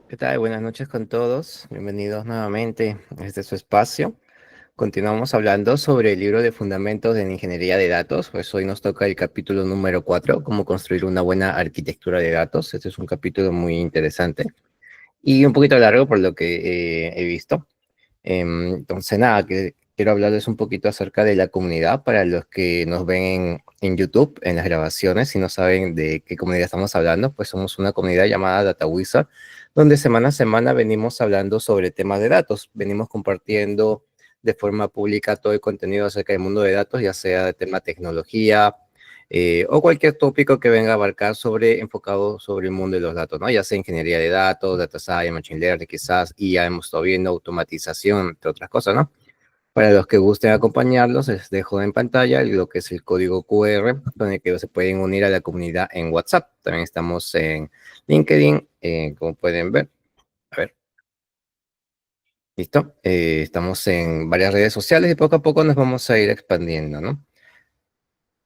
¿Qué tal? Buenas noches con todos. Bienvenidos nuevamente a este su espacio. Continuamos hablando sobre el libro de Fundamentos de Ingeniería de Datos. Pues hoy nos toca el capítulo número 4, cómo construir una buena arquitectura de datos. Este es un capítulo muy interesante y un poquito largo por lo que he visto. Entonces, nada, que quiero hablarles un poquito acerca de la comunidad para los que nos ven en YouTube, en las grabaciones. Si no saben de qué comunidad estamos hablando, pues somos una comunidad llamada DataWizard, donde semana a semana venimos hablando sobre temas de datos. Venimos compartiendo de forma pública todo el contenido acerca del mundo de datos, ya sea de tema tecnología, o cualquier tópico que venga a abarcar enfocado sobre el mundo de los datos, ¿no? Ya sea ingeniería de datos, data science, machine learning, quizás, y ya hemos estado viendo automatización, entre otras cosas, ¿no? Para los que gusten acompañarlos, les dejo en pantalla lo que es el código QR, con el que se pueden unir a la comunidad en WhatsApp. También estamos en LinkedIn, como pueden ver. A ver, listo. Estamos en varias redes sociales y poco a poco nos vamos a ir expandiendo, ¿no?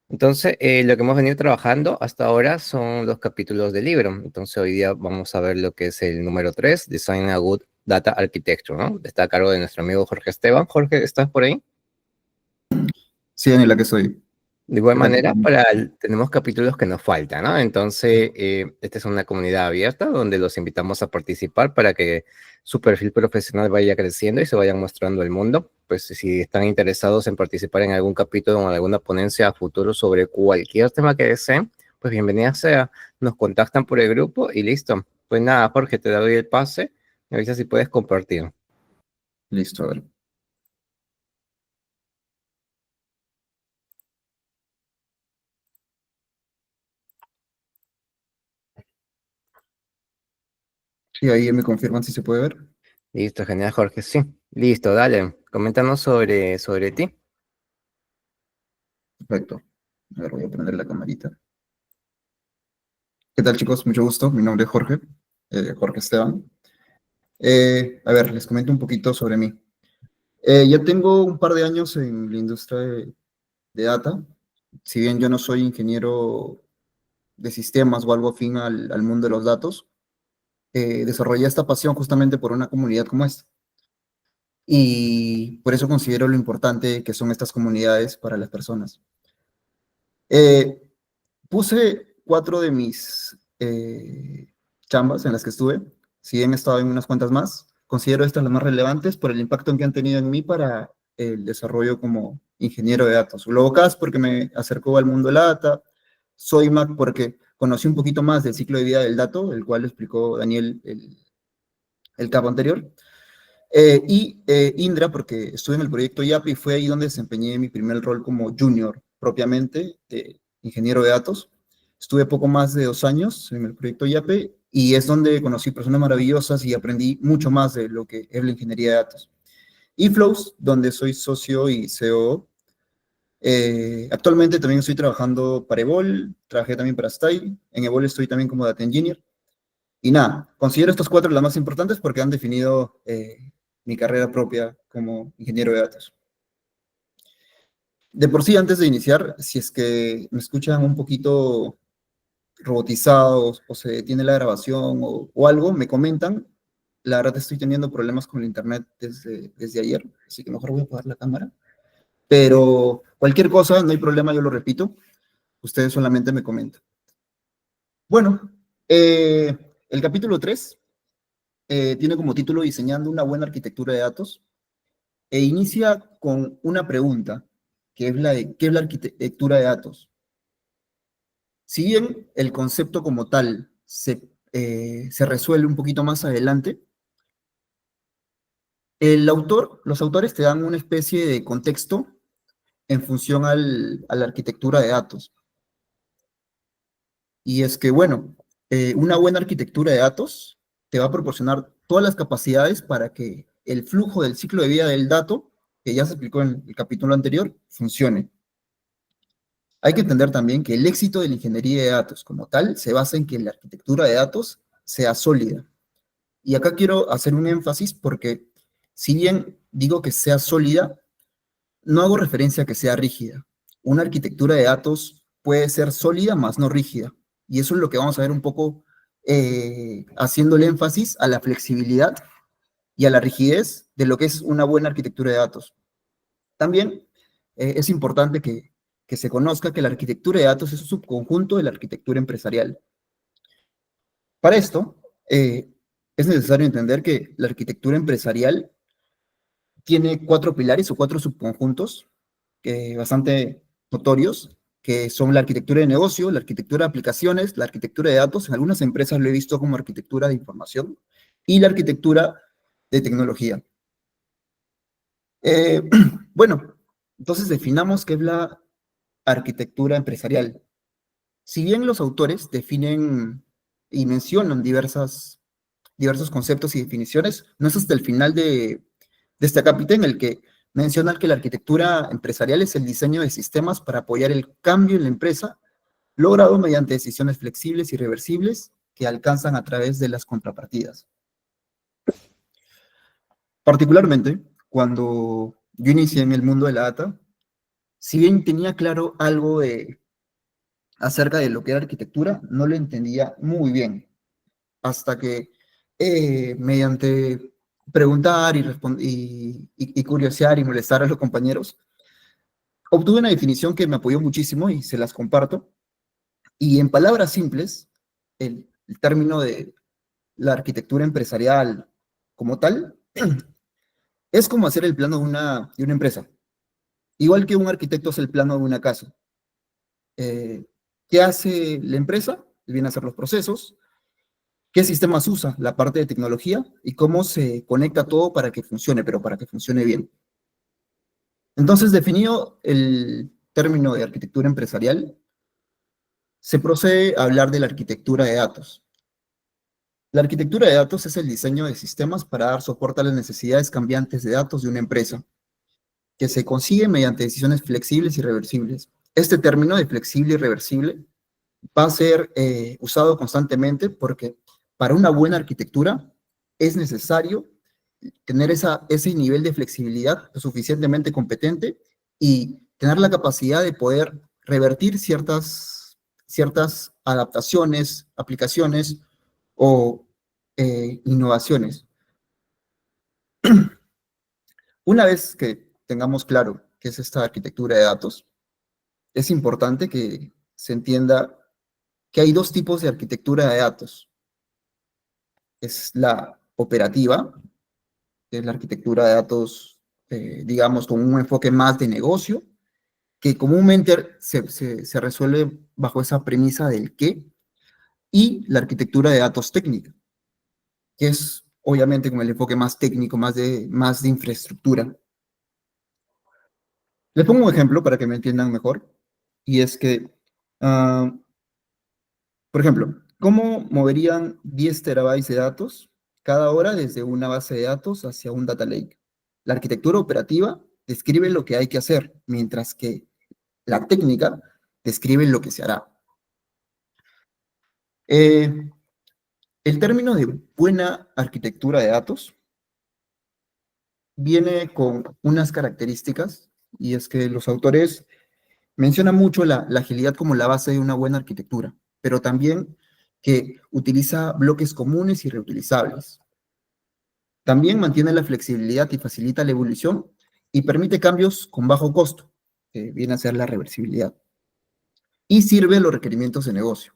Entonces, lo que hemos venido trabajando hasta ahora son los capítulos del libro. Entonces, hoy día vamos a ver lo que es el número 3, Design a Good Data Architecture, ¿no? Está a cargo de nuestro amigo Jorge Esteban. Jorge, ¿estás por ahí? Sí, Daniela, que soy. De igual ¿Qué tal? manera, tenemos capítulos que nos faltan, ¿no? Entonces, esta es una comunidad abierta donde los invitamos a participar para que su perfil profesional vaya creciendo y se vayan mostrando el mundo. Pues si están interesados en participar en algún capítulo o en alguna ponencia a futuro sobre cualquier tema que deseen, pues bienvenida sea. Nos contactan por el grupo y listo. Pues nada, Jorge, te doy el pase. Me avisas si puedes compartir. Listo, a ver. Sí, ahí me confirman si se puede ver. Listo, genial, Jorge. Sí, listo, dale. Coméntanos sobre ti. Perfecto. A ver, voy a prender la camarita. ¿Qué tal, chicos? Mucho gusto. Mi nombre es Jorge, Jorge Esteban. A ver, les comento un poquito sobre mí. Ya tengo un par de años en la industria de data. Si bien yo no soy ingeniero de sistemas o algo afín al mundo de los datos, desarrollé esta pasión justamente por una comunidad como esta. Y por eso considero lo importante que son estas comunidades para las personas. Eh, Puse 4 de mis chambas en las que estuve, si bien he estado en unas cuantas más, considero estas las más relevantes por el impacto que han tenido en mí para el desarrollo como ingeniero de datos. Globocast porque me acercó al mundo de la data, Soymac porque conocí un poquito más del ciclo de vida del dato, el cual explicó Daniel el capo anterior, Indra porque estuve en el proyecto YAP y fue ahí donde desempeñé mi primer rol como junior propiamente, ingeniero de datos. Estuve poco más de 2 años en el proyecto YAPE y es donde conocí personas maravillosas y aprendí mucho más de lo que es la ingeniería de datos. Y Flows, donde soy socio y CEO. Actualmente también estoy trabajando para Evol, trabajé también para Style, en Evol estoy también como Data Engineer. Y nada, considero estos 4 las más importantes porque han definido mi carrera propia como ingeniero de datos. De por sí, antes de iniciar, si es que me escuchan un poquito robotizados o se detiene la grabación o algo, me comentan. La verdad estoy teniendo problemas con el internet desde ayer, así que mejor voy a apagar la cámara. Pero cualquier cosa, no hay problema, yo lo repito. Ustedes solamente me comentan. Bueno, el capítulo 3 tiene como título Diseñando una buena arquitectura de datos e inicia con una pregunta, que es la de ¿qué es la arquitectura de datos? Si bien el concepto como tal se resuelve un poquito más adelante, los autores te dan una especie de contexto en función a la arquitectura de datos. Y es que, bueno, una buena arquitectura de datos te va a proporcionar todas las capacidades para que el flujo del ciclo de vida del dato, que ya se explicó en el capítulo anterior, funcione. Hay que entender también que el éxito de la ingeniería de datos como tal se basa en que la arquitectura de datos sea sólida. Y acá quiero hacer un énfasis porque si bien digo que sea sólida, no hago referencia a que sea rígida. Una arquitectura de datos puede ser sólida, más no rígida. Y eso es lo que vamos a ver un poco haciendo el énfasis a la flexibilidad y a la rigidez de lo que es una buena arquitectura de datos. También es importante que se conozca que la arquitectura de datos es un subconjunto de la arquitectura empresarial. Para esto, es necesario entender que la arquitectura empresarial tiene cuatro pilares o cuatro subconjuntos bastante notorios, que son la arquitectura de negocio, la arquitectura de aplicaciones, la arquitectura de datos, en algunas empresas lo he visto como arquitectura de información, y la arquitectura de tecnología. Eh, bueno, entonces definamos qué es la arquitectura empresarial. Si bien los autores definen y mencionan diversos conceptos y definiciones, no es hasta el final de este capítulo en el que mencionan que la arquitectura empresarial es el diseño de sistemas para apoyar el cambio en la empresa, logrado mediante decisiones flexibles y reversibles que alcanzan a través de las contrapartidas. Particularmente, cuando yo inicié en el mundo de la data, si bien tenía claro algo acerca de lo que era arquitectura, no lo entendía muy bien, hasta que mediante preguntar y curiosear y molestar a los compañeros, obtuve una definición que me apoyó muchísimo y se las comparto. Y en palabras simples, el término de la arquitectura empresarial como tal es como hacer el plano de una empresa. Igual que un arquitecto hace el plano de una casa. Eh, ¿Qué hace la empresa? Viene a hacer los procesos. ¿Qué sistemas usa? La parte de tecnología y cómo se conecta todo para que funcione, pero para que funcione bien. Entonces, definido el término de arquitectura empresarial, se procede a hablar de la arquitectura de datos. La arquitectura de datos es el diseño de sistemas para dar soporte a las necesidades cambiantes de datos de una empresa, que se consigue mediante decisiones flexibles y reversibles. Este término de flexible y reversible va a ser usado constantemente porque para una buena arquitectura es necesario tener ese nivel de flexibilidad lo suficientemente competente y tener la capacidad de poder revertir ciertas adaptaciones, aplicaciones o innovaciones. Una vez que tengamos claro qué es esta arquitectura de datos, es importante que se entienda que hay dos tipos de arquitectura de datos. Es la operativa, que es la arquitectura de datos, digamos, con un enfoque más de negocio, que comúnmente se resuelve bajo esa premisa del qué, y la arquitectura de datos técnica, que es obviamente con el enfoque más técnico, más de infraestructura. Les pongo un ejemplo para que me entiendan mejor, y es que, por ejemplo, ¿cómo moverían 10 terabytes de datos cada hora desde una base de datos hacia un data lake? La arquitectura operativa describe lo que hay que hacer, mientras que la técnica describe lo que se hará. Eh, el término de buena arquitectura de datos viene con unas características, y es que los autores mencionan mucho la agilidad como la base de una buena arquitectura, pero también que utiliza bloques comunes y reutilizables. También mantiene la flexibilidad y facilita la evolución y permite cambios con bajo costo, que viene a ser la reversibilidad. Y sirve los requerimientos de negocio.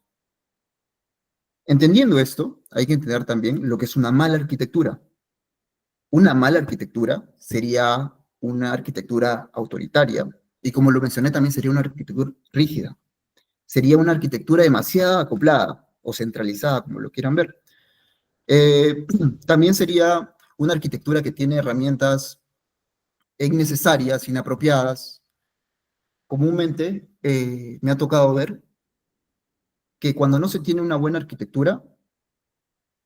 Entendiendo esto, hay que entender también lo que es una mala arquitectura. Una mala arquitectura sería una arquitectura autoritaria y como lo mencioné también sería una arquitectura rígida. Sería una arquitectura demasiado acoplada o centralizada, como lo quieran ver. Eh, También sería una arquitectura que tiene herramientas innecesarias, inapropiadas. Comúnmente me ha tocado ver que cuando no se tiene una buena arquitectura,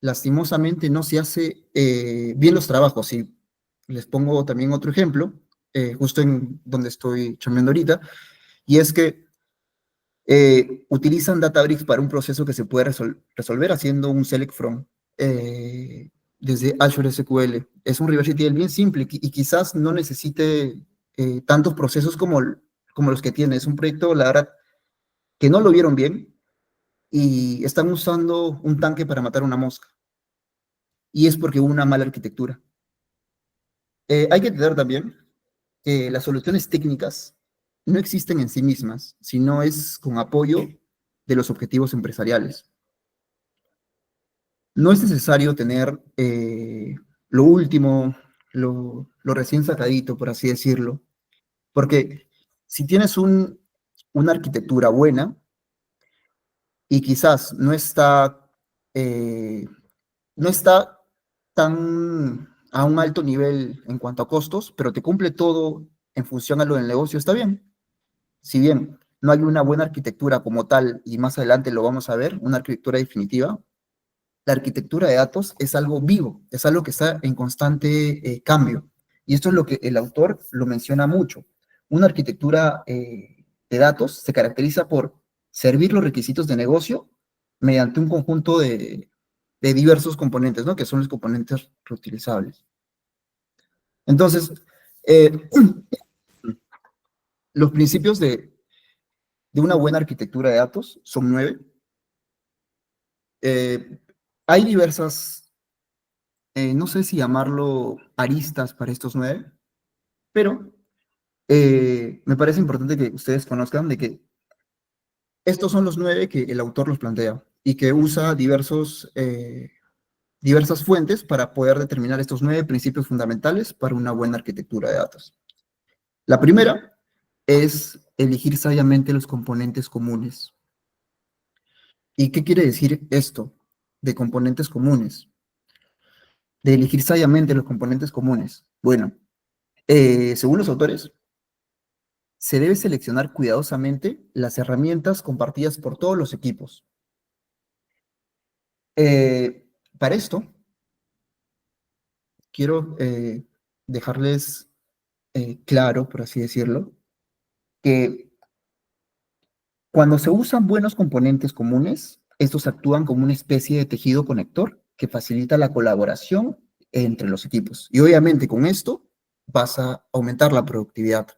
lastimosamente no se hace bien los trabajos. Y les pongo también otro ejemplo, justo en donde estoy chambeando ahorita, y es que utilizan Databricks para un proceso que se puede resolver haciendo un select from desde Azure SQL. Es un reverse ETL bien simple y quizás no necesite tantos procesos como los que tiene. Es un proyecto, la verdad, que no lo vieron bien y están usando un tanque para matar una mosca. Y es porque hubo una mala arquitectura. Hay que entender también que las soluciones técnicas no existen en sí mismas, sino es con apoyo de los objetivos empresariales. No es necesario tener lo último, lo recién sacadito, por así decirlo, porque si tienes una arquitectura buena y quizás eh, no está tan a un alto nivel en cuanto a costos, pero te cumple todo en función a lo del negocio, está bien. Si bien no hay una buena arquitectura como tal, y más adelante lo vamos a ver, una arquitectura definitiva, la arquitectura de datos es algo vivo, es algo que está en constante cambio. Y esto es lo que el autor lo menciona mucho. Una arquitectura de datos se caracteriza por servir los requisitos de negocio mediante un conjunto de diversos componentes, ¿no? Que son los componentes reutilizables. Entonces, eh, los principios de una buena arquitectura de datos son 9. Eh, Hay diversas, no sé si llamarlo aristas para estos 9, pero me parece importante que ustedes conozcan de que estos son los 9 que el autor los plantea y que usa diversas fuentes para poder determinar estos 9 principios fundamentales para una buena arquitectura de datos. La primera es elegir sabiamente los componentes comunes. ¿Y qué quiere decir esto de componentes comunes? De elegir sabiamente los componentes comunes. Bueno, según los autores, se debe seleccionar cuidadosamente las herramientas compartidas por todos los equipos. Para esto, quiero dejarles claro, por así decirlo, que cuando se usan buenos componentes comunes, estos actúan como una especie de tejido conector que facilita la colaboración entre los equipos. Y obviamente con esto vas a aumentar la productividad.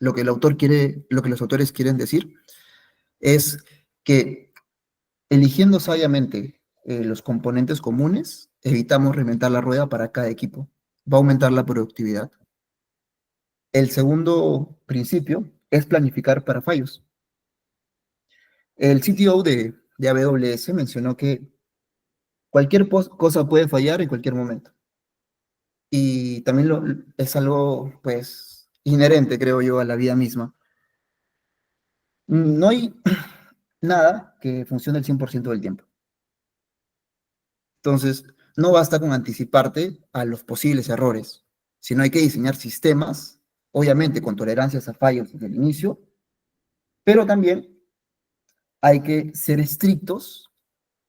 Lo que los autores quieren decir es que eligiendo sabiamente los componentes comunes, evitamos reinventar la rueda para cada equipo. Va a aumentar la productividad. El segundo principio es planificar para fallos. El CTO de AWS mencionó que cualquier cosa puede fallar en cualquier momento. Y también es algo, pues, inherente, creo yo, a la vida misma. No hay nada que funcione el 100% del tiempo. Entonces, no basta con anticiparte a los posibles errores, sino hay que diseñar sistemas, obviamente con tolerancias a fallos desde el inicio, pero también hay que ser estrictos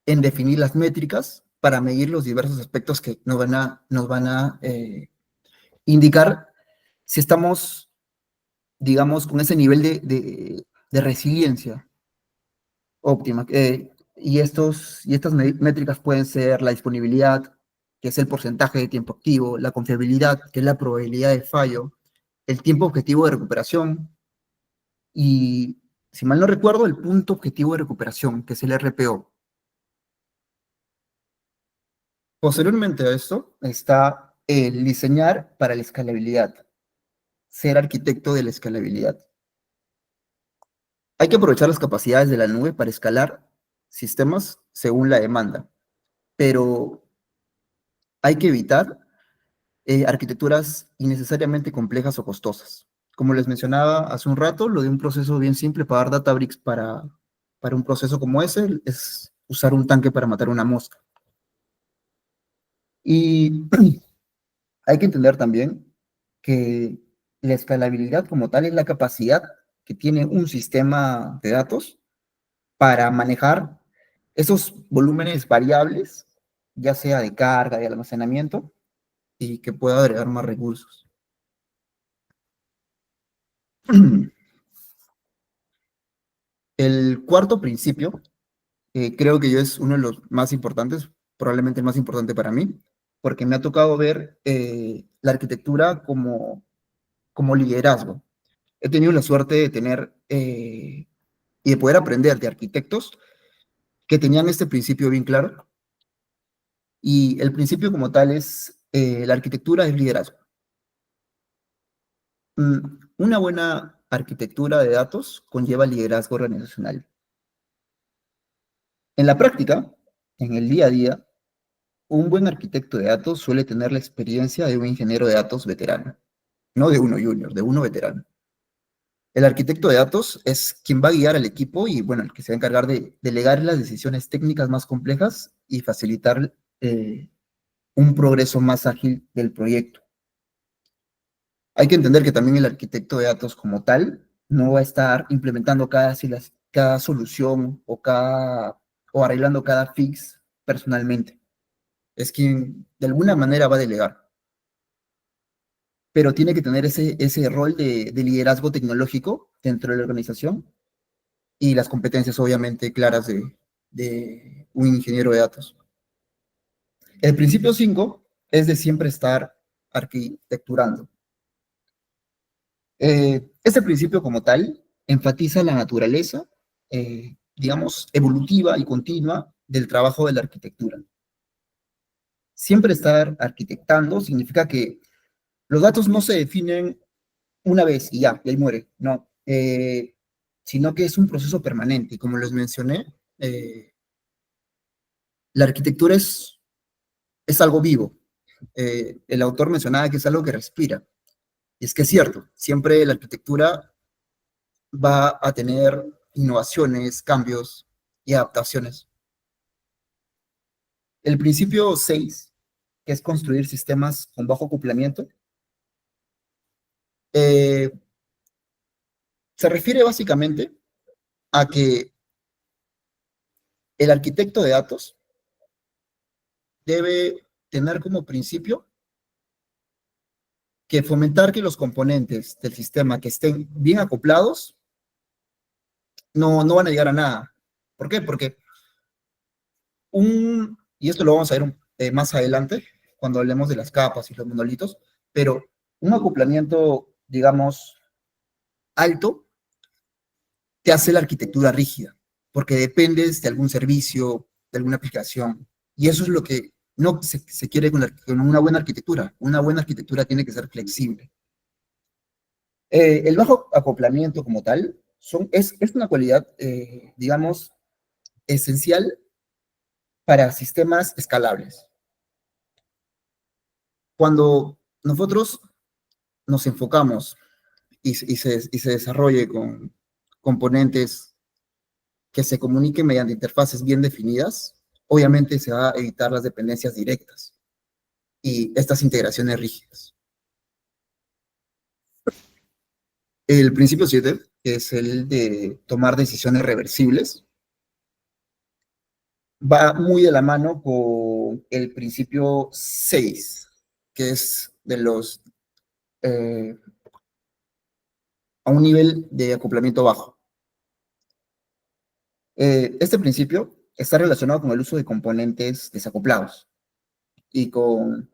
en definir las métricas para medir los diversos aspectos que nos van a indicar si estamos, digamos, con ese nivel de resiliencia óptima. Y estas métricas pueden ser la disponibilidad, que es el porcentaje de tiempo activo, la confiabilidad, que es la probabilidad de fallo, el tiempo objetivo de recuperación y, si mal no recuerdo, el punto objetivo de recuperación, que es el RPO. Posteriormente a esto está el diseñar para la escalabilidad, ser arquitecto de la escalabilidad. Hay que aprovechar las capacidades de la nube para escalar sistemas según la demanda, pero hay que evitar arquitecturas innecesariamente complejas o costosas. Como les mencionaba hace un rato, lo de un proceso bien simple para dar Databricks para un proceso como ese es usar un tanque para matar una mosca. Y hay que entender también que la escalabilidad como tal es la capacidad que tiene un sistema de datos para manejar esos volúmenes variables, ya sea de carga, de almacenamiento, y que pueda agregar más recursos. El cuarto principio, creo que yo es uno de los más importantes, probablemente el más importante para mí, porque me ha tocado ver la arquitectura como liderazgo. He tenido la suerte de tener y de poder aprender de arquitectos que tenían este principio bien claro. Y el principio como tal es, la arquitectura es liderazgo. Una buena arquitectura de datos conlleva liderazgo organizacional. En la práctica, en el día a día, un buen arquitecto de datos suele tener la experiencia de un ingeniero de datos veterano, no de uno junior, de uno veterano. El arquitecto de datos es quien va a guiar al equipo y, bueno, el que se va a encargar de delegar las decisiones técnicas más complejas y facilitar un progreso más ágil del proyecto. Hay que entender que también el arquitecto de datos como tal no va a estar implementando cada solución o arreglando cada fix personalmente. Es quien de alguna manera va a delegar, pero tiene que tener ese rol de liderazgo tecnológico dentro de la organización y las competencias obviamente claras de un ingeniero de datos. El principio 5 es de siempre estar arquitecturando. Este principio como tal enfatiza la naturaleza, digamos, evolutiva y continua del trabajo de la arquitectura. Siempre estar arquitectando significa que los datos no se definen una vez y ya, y ahí muere, no, sino que es un proceso permanente. Como les mencioné, la arquitectura es algo vivo. El autor mencionaba que es algo que respira. Y es que es cierto, siempre la arquitectura va a tener innovaciones, cambios y adaptaciones. El principio 6, que es construir sistemas con bajo acoplamiento, eh, se refiere básicamente a que el arquitecto de datos debe tener como principio que fomentar que los componentes del sistema que estén bien acoplados no van a llegar a nada. ¿Por qué? Porque y esto lo vamos a ver más adelante, cuando hablemos de las capas y los monolitos, pero un acoplamiento, digamos, alto, te hace la arquitectura rígida, porque dependes de algún servicio, de alguna aplicación, y eso es lo que no se quiere con una buena arquitectura. Una buena arquitectura tiene que ser flexible. El bajo acoplamiento como tal es una cualidad, digamos, esencial para sistemas escalables. Cuando nosotros nos enfocamos y se desarrolle con componentes que se comuniquen mediante interfaces bien definidas, obviamente se va a evitar las dependencias directas y estas integraciones rígidas. El principio 7, que es el de tomar decisiones reversibles, va muy de la mano con el principio 6, que es eh, a un nivel de acoplamiento bajo. Este principio está relacionado con el uso de componentes desacoplados y con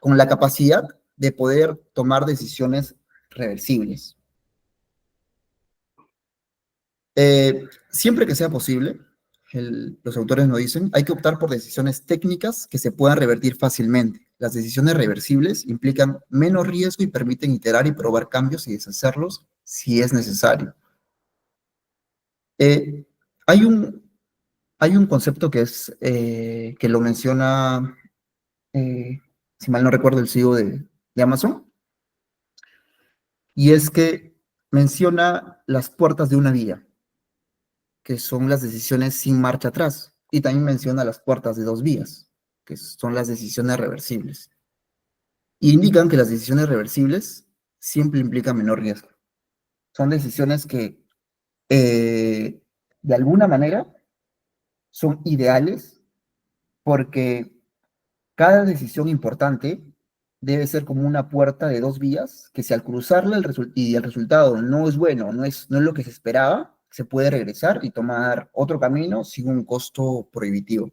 la capacidad de poder tomar decisiones reversibles. Siempre que sea posible, los autores nos dicen, hay que optar por decisiones técnicas que se puedan revertir fácilmente. Las decisiones reversibles implican menos riesgo y permiten iterar y probar cambios y deshacerlos si es necesario. Eh, hay Hay un concepto que que lo menciona, si mal no recuerdo, el CEO de Amazon, y es que menciona las puertas de una vía, que son las decisiones sin marcha atrás, y también menciona las puertas de dos vías, que son las decisiones reversibles. Y indican que las decisiones reversibles siempre implican menor riesgo. Son decisiones que, de alguna manera, son ideales porque cada decisión importante debe ser como una puerta de dos vías, que si al cruzarla y el resultado no es bueno, no es lo que se esperaba, se puede regresar y tomar otro camino sin un costo prohibitivo.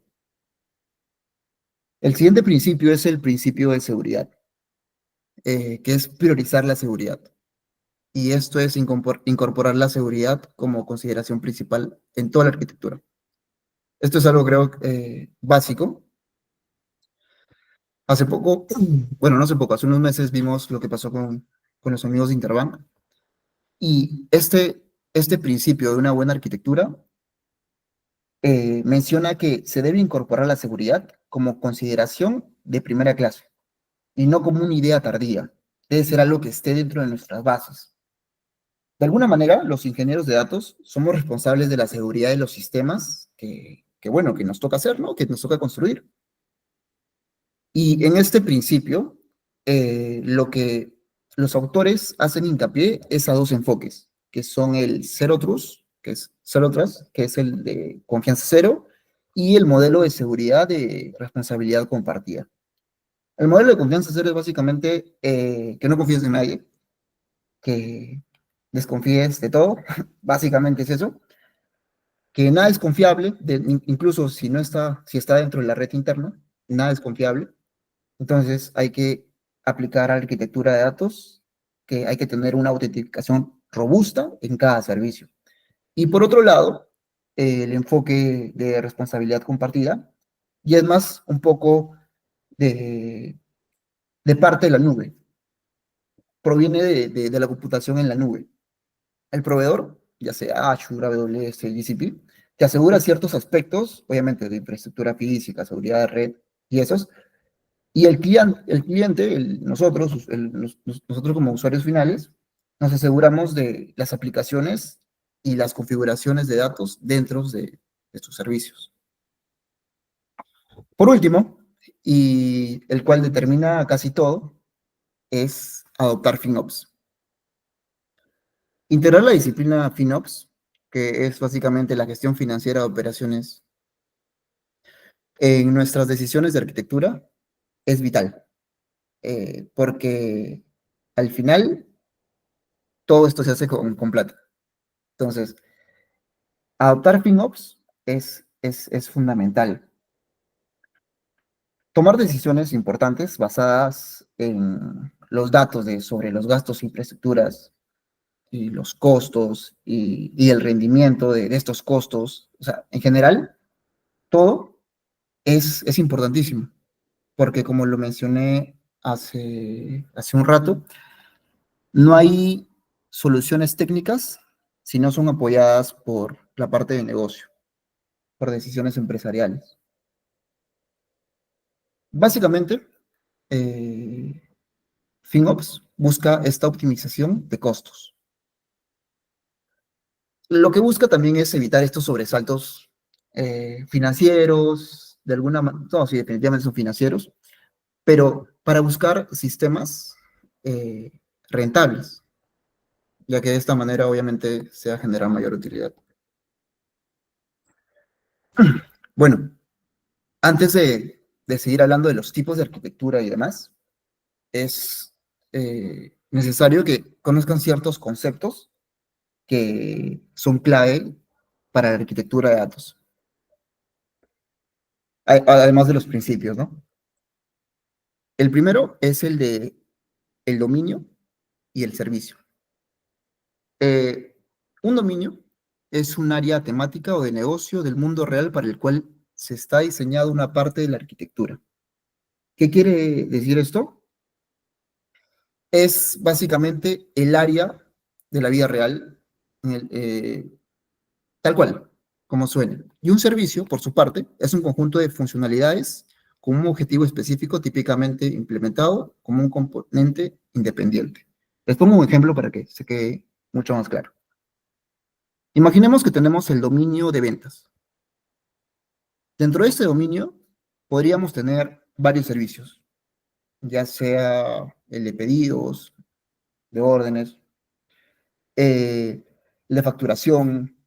El siguiente principio es el principio de seguridad, que es priorizar la seguridad. Y esto es incorporar la seguridad como consideración principal en toda la arquitectura. Esto es algo, creo, básico. Hace poco, bueno, no hace poco, hace unos meses vimos lo que pasó con los amigos de Interbank. Y este principio de una buena arquitectura menciona que se debe incorporar la seguridad como consideración de primera clase y no como una idea tardía. Debe ser algo que esté dentro de nuestras bases. De alguna manera, los ingenieros de datos somos responsables de la seguridad de los sistemas bueno, que nos toca hacer, ¿no? Que nos toca construir. Y en este principio, lo que los autores hacen hincapié es a dos enfoques, que son el Zero Trust, que es Zero Trust, que es el de confianza cero, y el modelo de seguridad de responsabilidad compartida. El modelo de confianza cero es básicamente que no confíes en nadie, que desconfíes de todo, básicamente es eso, que nada es confiable, incluso si no está, si está dentro de la red interna, nada es confiable. Entonces hay que aplicar arquitectura de datos, que hay que tener una autenticación robusta en cada servicio. Y por otro lado, el enfoque de responsabilidad compartida, y es más un poco de, de parte de la nube, proviene de la computación en la nube. El proveedor, ya sea Azure, AWS, GCP, te asegura ciertos aspectos, obviamente de infraestructura física, seguridad de red y esos, y el cliente nosotros, nosotros como usuarios finales, nos aseguramos de las aplicaciones y las configuraciones de datos dentro de estos servicios. Por último, y el cual determina casi todo, es adoptar FinOps. Integrar la disciplina FinOps, que es básicamente la gestión financiera de operaciones, en nuestras decisiones de arquitectura, es vital, porque al final todo esto se hace con plata. Entonces, adoptar FinOps es fundamental. Tomar decisiones importantes basadas en los datos sobre los gastos, infraestructuras y los costos y el rendimiento de estos costos, o sea, en general, todo es importantísimo, porque como lo mencioné hace un rato, no hay soluciones técnicas si no son apoyadas por la parte de negocio, por decisiones empresariales. Básicamente, eh, FinOps busca esta optimización de costos. Lo que busca también es evitar estos sobresaltos financieros, de alguna manera, no, sí, definitivamente son financieros, pero para buscar sistemas eh, rentables, ya que de esta manera obviamente se va a generar mayor utilidad. Bueno, antes de seguir hablando de los tipos de arquitectura y demás, es necesario que conozcan ciertos conceptos que son clave para la arquitectura de datos, además de los principios, ¿no? El primero es el de el dominio y el servicio. Eh, un dominio es un área temática o de negocio del mundo real para el cual se está diseñada una parte de la arquitectura. ¿Qué quiere decir esto? Es básicamente el área de la vida real, tal cual. como suena. Y un servicio, por su parte, es un conjunto de funcionalidades con un objetivo específico típicamente implementado como un componente independiente. Les pongo un ejemplo para que se quede mucho más claro. Imaginemos que tenemos el dominio de ventas. Dentro de este dominio podríamos tener varios servicios, ya sea el de pedidos, de órdenes, el de facturación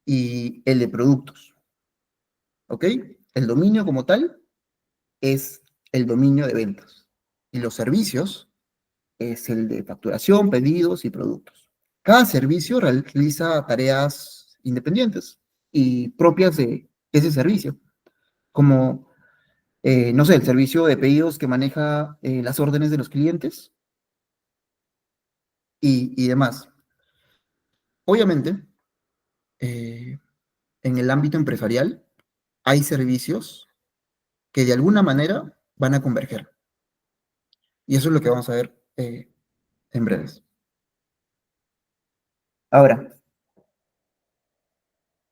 y el de productos. ¿Ok? El dominio como tal es el dominio de ventas y los servicios es el de facturación, pedidos y productos. Cada servicio realiza tareas independientes y propias de ese servicio, como, no sé, el servicio de pedidos que maneja las órdenes de los clientes y demás. Obviamente, eh, en el ámbito empresarial hay servicios que de alguna manera van a converger. Y eso es lo que vamos a ver en breves. Ahora,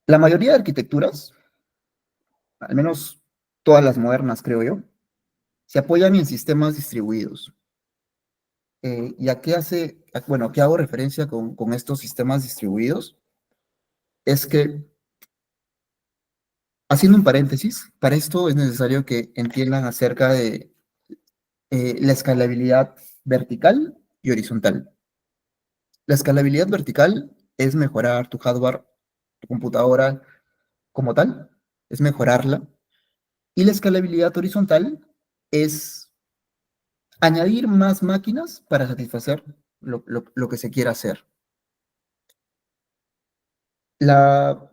la mayoría de arquitecturas, al menos todas las modernas, creo yo, se apoyan en sistemas distribuidos. ¿Y a qué hace, bueno, a qué hago referencia con estos sistemas distribuidos? Es que, haciendo un paréntesis, para esto es necesario que entiendan acerca de la escalabilidad vertical y horizontal. La escalabilidad vertical es mejorar tu hardware, tu computadora como tal, es mejorarla. Y la escalabilidad horizontal es añadir más máquinas para satisfacer lo que se quiera hacer. La,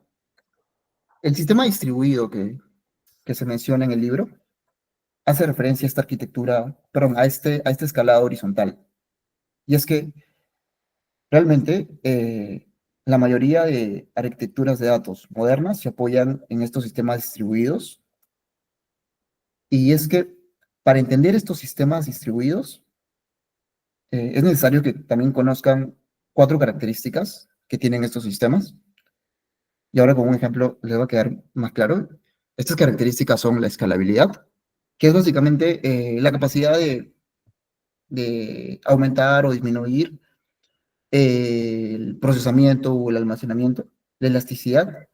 el sistema distribuido que se menciona en el libro hace referencia a esta arquitectura, perdón, a este escalado horizontal. Y es que realmente la mayoría de arquitecturas de datos modernas se apoyan en estos sistemas distribuidos. Y es que para entender estos sistemas distribuidos, es necesario que también conozcan cuatro características que tienen estos sistemas. Y ahora con un ejemplo les va a quedar más claro. Estas características son la escalabilidad, que es básicamente la capacidad de aumentar o disminuir el procesamiento o el almacenamiento. La elasticidad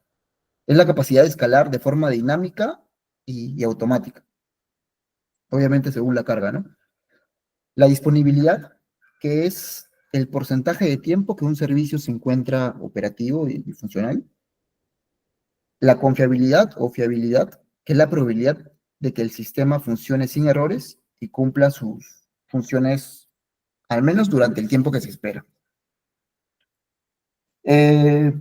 es la capacidad de escalar de forma dinámica y automática, obviamente según la carga, ¿no? La disponibilidad, que es el porcentaje de tiempo que un servicio se encuentra operativo y funcional. La confiabilidad o fiabilidad, que es la probabilidad de que el sistema funcione sin errores y cumpla sus funciones, al menos durante el tiempo que se espera. Eh,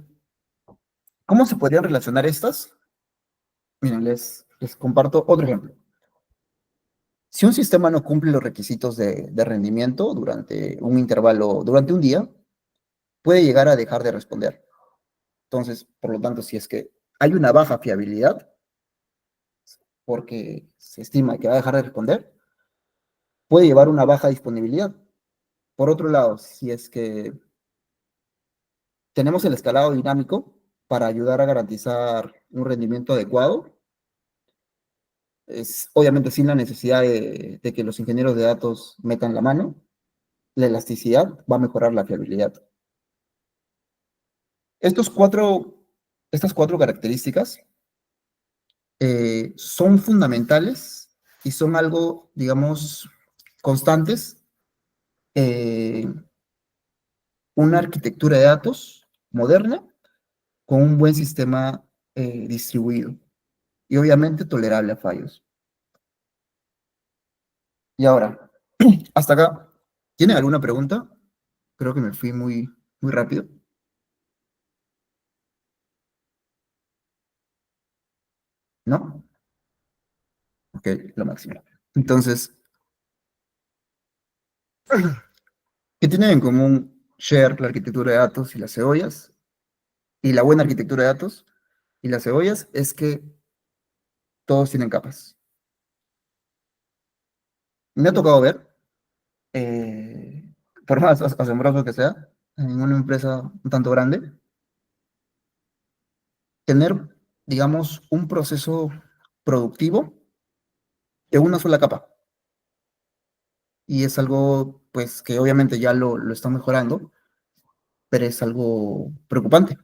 ¿Cómo se podrían relacionar estas? Miren, les comparto otro ejemplo. Si un sistema no cumple los requisitos de rendimiento durante un intervalo, durante un día, puede llegar a dejar de responder. Entonces, por lo tanto, si es que hay una baja fiabilidad, porque se estima que va a dejar de responder, puede llevar una baja disponibilidad. Por otro lado, si es que tenemos el escalado dinámico para ayudar a garantizar un rendimiento adecuado, es obviamente sin la necesidad de que los ingenieros de datos metan la mano, la elasticidad va a mejorar la fiabilidad. Estos cuatro, estas cuatro características son fundamentales y son algo, digamos, constantes. Una arquitectura de datos moderna con un buen sistema distribuido y obviamente tolerable a fallos. Y ahora, hasta acá, ¿tienen alguna pregunta? Creo que me fui muy rápido. ¿No? Ok, lo máximo. Entonces, ¿qué tienen en común Share, la arquitectura de datos y las cebollas? Y la buena arquitectura de datos y las cebollas es que todos tienen capas. Me ha tocado ver, eh, por más asombroso que sea, en una empresa un tanto grande, tener, digamos, un proceso productivo de una sola capa. Y es algo, pues, que obviamente ya lo están mejorando, pero es algo preocupante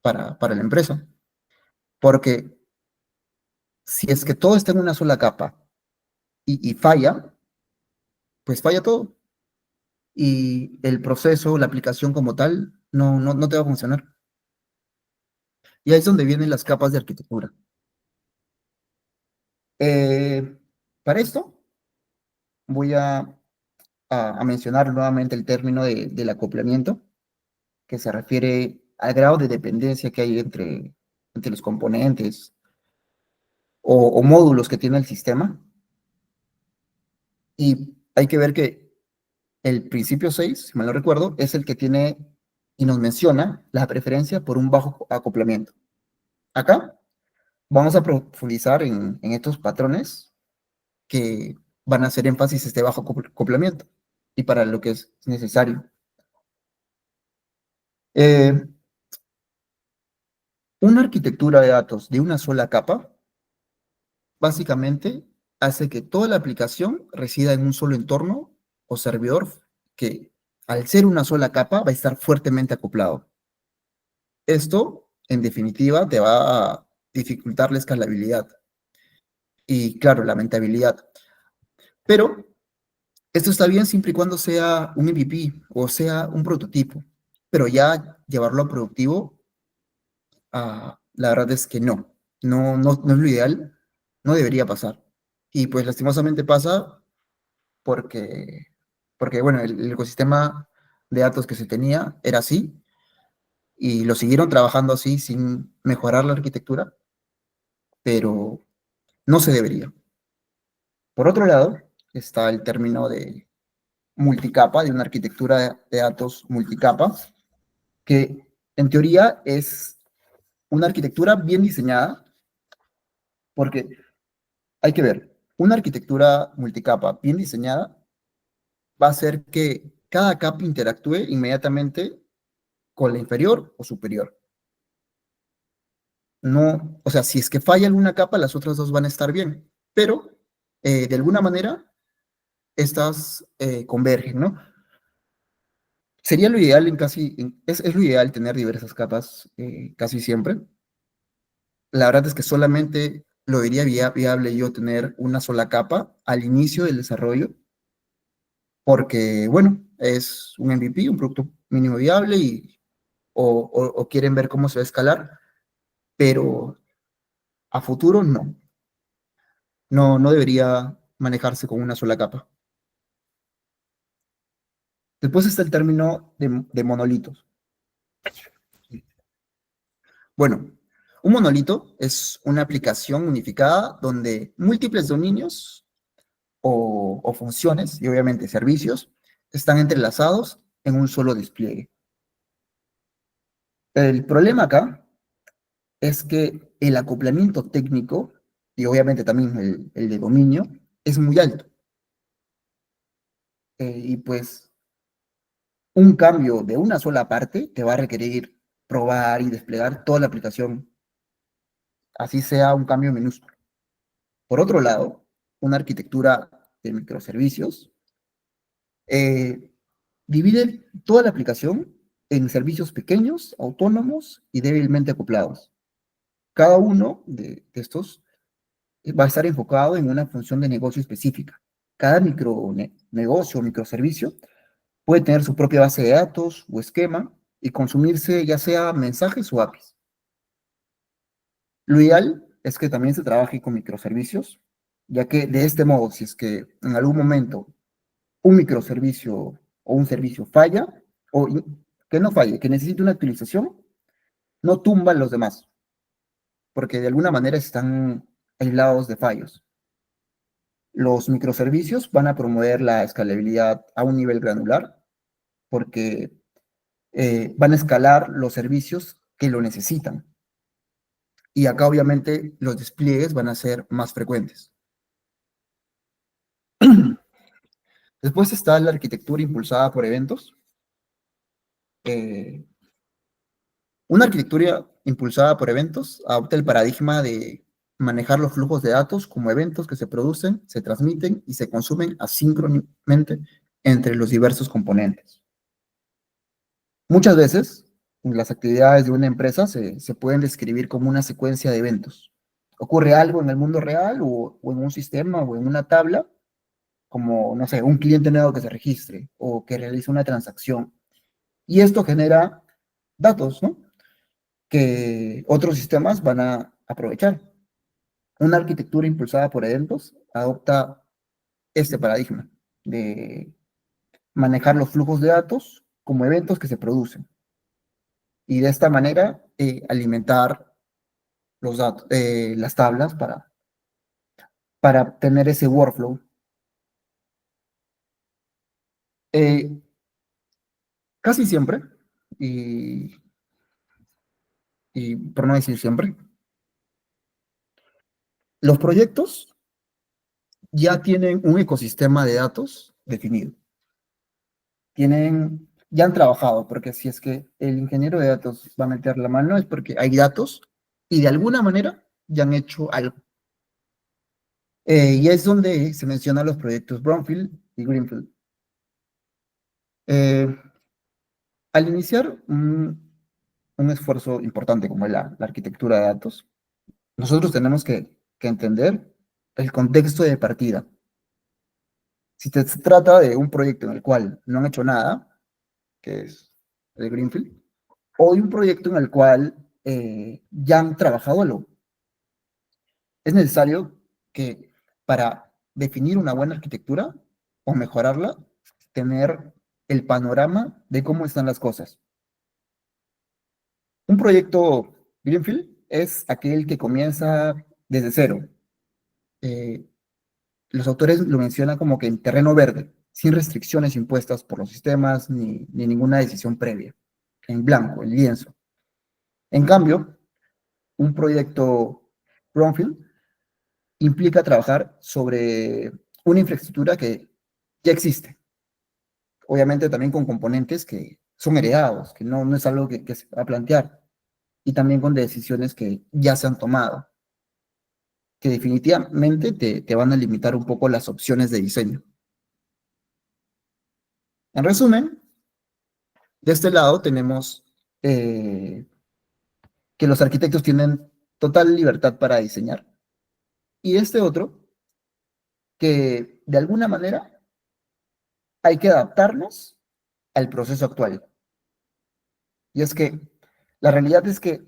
para la empresa, porque si es que todo está en una sola capa y falla, pues falla todo. Y el proceso, la aplicación como tal, no te va a funcionar. Y ahí es donde vienen las capas de arquitectura. Eh, para esto, voy a mencionar nuevamente el término del acoplamiento, que se refiere al grado de dependencia que hay entre los componentes o módulos que tiene el sistema. Y hay que ver que el principio 6, si mal no recuerdo, es el que tiene y nos menciona la preferencia por un bajo acoplamiento. Acá vamos a profundizar en estos patrones que van a hacer énfasis este bajo acoplamiento y para lo que es necesario. Eh, una arquitectura de datos de una sola capa básicamente hace que toda la aplicación resida en un solo entorno o servidor que al ser una sola capa va a estar fuertemente acoplado. Esto, en definitiva, te va a dificultar la escalabilidad y, claro, la rentabilidad. Pero esto está bien siempre y cuando sea un MVP o sea un prototipo, pero ya llevarlo a productivo, la verdad es que no es lo ideal, no debería pasar. Y pues lastimosamente pasa porque, porque bueno, el ecosistema de datos que se tenía era así y lo siguieron trabajando así sin mejorar la arquitectura, pero no se debería. Por otro lado, está el término de multicapa, de una arquitectura de datos multicapa, que en teoría es una arquitectura bien diseñada, porque hay que ver, una arquitectura multicapa bien diseñada va a hacer que cada capa interactúe inmediatamente con la inferior o superior. No, o sea, si es que falla alguna capa, las otras dos van a estar bien, pero de alguna manera estas convergen, ¿no? Sería lo ideal es lo ideal tener diversas capas casi siempre. La verdad es que solamente lo diría viable yo tener una sola capa al inicio del desarrollo, porque, bueno, es un MVP, un producto mínimo viable o quieren ver cómo se va a escalar, pero a futuro no debería manejarse con una sola capa. Después está el término de monolitos. Bueno, un monolito es una aplicación unificada donde múltiples dominios o funciones y obviamente servicios están entrelazados en un solo despliegue. El problema acá es que el acoplamiento técnico y obviamente también el de dominio es muy alto. Y pues un cambio de una sola parte te va a requerir probar y desplegar toda la aplicación, así sea un cambio minúsculo. Por otro lado, una arquitectura de microservicios eh, divide toda la aplicación en servicios pequeños, autónomos y débilmente acoplados. Cada uno de estos va a estar enfocado en una función de negocio específica. Cada negocio o microservicio puede tener su propia base de datos o esquema y consumirse ya sea mensajes o APIs. Lo ideal es que también se trabaje con microservicios, ya que de este modo, si es que en algún momento un microservicio o un servicio falla, o que no falle, que necesite una actualización, no tumban los demás, porque de alguna manera están aislados de fallos. Los microservicios van a promover la escalabilidad a un nivel granular, porque van a escalar los servicios que lo necesitan. Y acá obviamente los despliegues van a ser más frecuentes. Después está la arquitectura impulsada por eventos. Eh, Una arquitectura impulsada por eventos adopta el paradigma de manejar los flujos de datos como eventos que se producen, se transmiten y se consumen asíncronamente entre los diversos componentes. Muchas veces, las actividades de una empresa se pueden describir como una secuencia de eventos. Ocurre algo en el mundo real o en un sistema o en una tabla, como, no sé, un cliente nuevo que se registre o que realice una transacción. Y esto genera datos, ¿no? Que otros sistemas van a aprovechar. Una arquitectura impulsada por eventos adopta este paradigma de manejar los flujos de datos como eventos que se producen y de esta manera alimentar los datos, las tablas para tener ese workflow. Eh, Casi siempre, y, y por no decir siempre, los proyectos ya tienen un ecosistema de datos definido. Ya han trabajado, porque si es que el ingeniero de datos va a meter la mano es porque hay datos y de alguna manera ya han hecho algo. Y es donde se mencionan los proyectos Brownfield y Greenfield. Eh, Al iniciar un esfuerzo importante como es la arquitectura de datos, nosotros tenemos que entender el contexto de partida. Si se trata de un proyecto en el cual no han hecho nada, que es el Greenfield, o de un proyecto en el cual ya han trabajado algo, es necesario que para definir una buena arquitectura o mejorarla, tener el panorama de cómo están las cosas. Un proyecto Greenfield es aquel que comienza desde cero. Eh, los autores lo mencionan como que en terreno verde, sin restricciones impuestas por los sistemas ni ninguna decisión previa, en blanco, en lienzo. En cambio, un proyecto Brownfield implica trabajar sobre una infraestructura que ya existe, obviamente también con componentes que son heredados, que no es algo que se va a plantear, y también con decisiones que ya se han tomado, que definitivamente te van a limitar un poco las opciones de diseño. En resumen, de este lado tenemos que los arquitectos tienen total libertad para diseñar, y este otro, que de alguna manera hay que adaptarnos al proceso actual. Y es que la realidad es que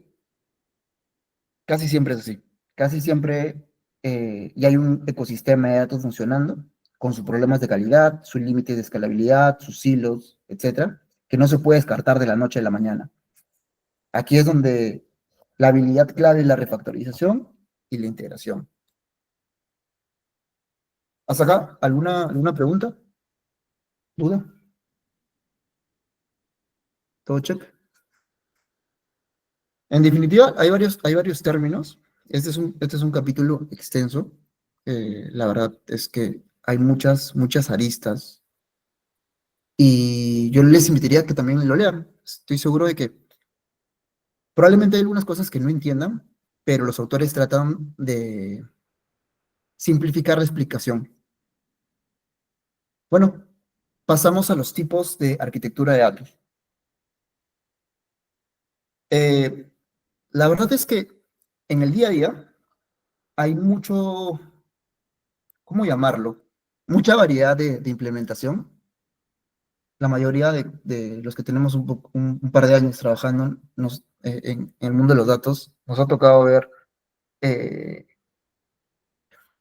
casi siempre es así. Casi siempre ya hay un ecosistema de datos funcionando con sus problemas de calidad, sus límites de escalabilidad, sus silos, etcétera, que no se puede descartar de la noche a la mañana. Aquí es donde la habilidad clave es la refactorización y la integración. ¿Hasta acá? ¿Alguna pregunta? ¿Duda? ¿Todo check? En definitiva, hay varios términos. Este es un capítulo extenso. La verdad es que hay muchas aristas. Y yo les invitaría a que también lo lean. Estoy seguro de que probablemente hay algunas cosas que no entiendan, pero los autores tratan de simplificar la explicación. Bueno, pasamos a los tipos de arquitectura de datos. Eh, la verdad es que en el día a día hay mucho, ¿cómo llamarlo? Mucha variedad de implementación. La mayoría de los que tenemos un par de años trabajando en el mundo de los datos, nos ha tocado ver eh,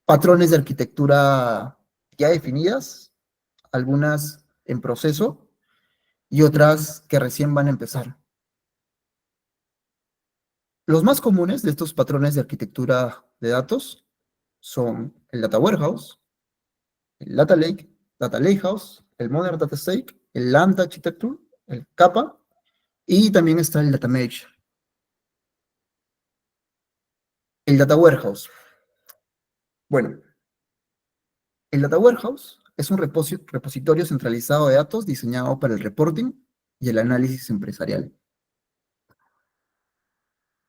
patrones de arquitectura ya definidas, algunas en proceso y otras que recién van a empezar. Los más comunes de estos patrones de arquitectura de datos son el Data Warehouse, el Data Lake, Data Lakehouse, el Modern Data Lake, el Lambda Architecture, el Kappa, y también está el Data Mesh. El Data Warehouse. Bueno, el Data Warehouse es un repositorio centralizado de datos diseñado para el reporting y el análisis empresarial.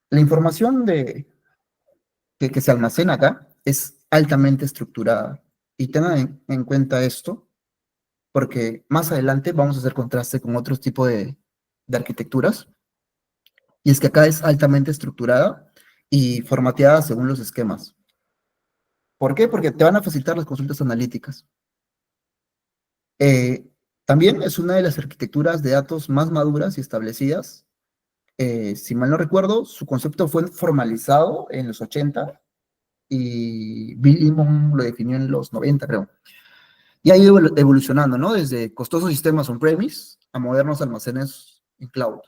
La información que se almacena acá es altamente estructurada. Y tengan en cuenta esto, porque más adelante vamos a hacer contraste con otros tipos de arquitecturas. Y es que acá es altamente estructurada y formateada según los esquemas. ¿Por qué? Porque te van a facilitar las consultas analíticas. Eh, También es una de las arquitecturas de datos más maduras y establecidas. Si mal no recuerdo, su concepto fue formalizado en los 80 y Bill Emmon lo definió en los 90, creo. Y ha ido evolucionando, ¿no? Desde costosos sistemas on-premise a modernos almacenes en cloud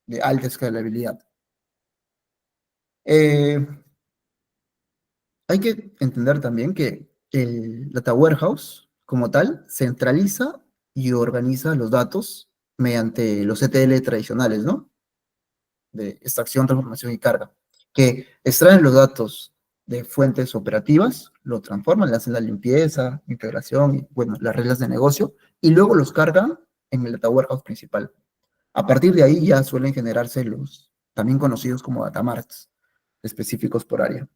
de alta escalabilidad. Eh, Hay que entender también que el Data Warehouse, como tal, centraliza y organiza los datos mediante los ETL tradicionales, ¿no? De extracción, transformación y carga, que extraen los datos de fuentes operativas, lo transforman, le hacen la limpieza, integración y, bueno, las reglas de negocio, y luego los cargan en el Data Warehouse principal. A partir de ahí ya suelen generarse los también conocidos como data marts, específicos por área.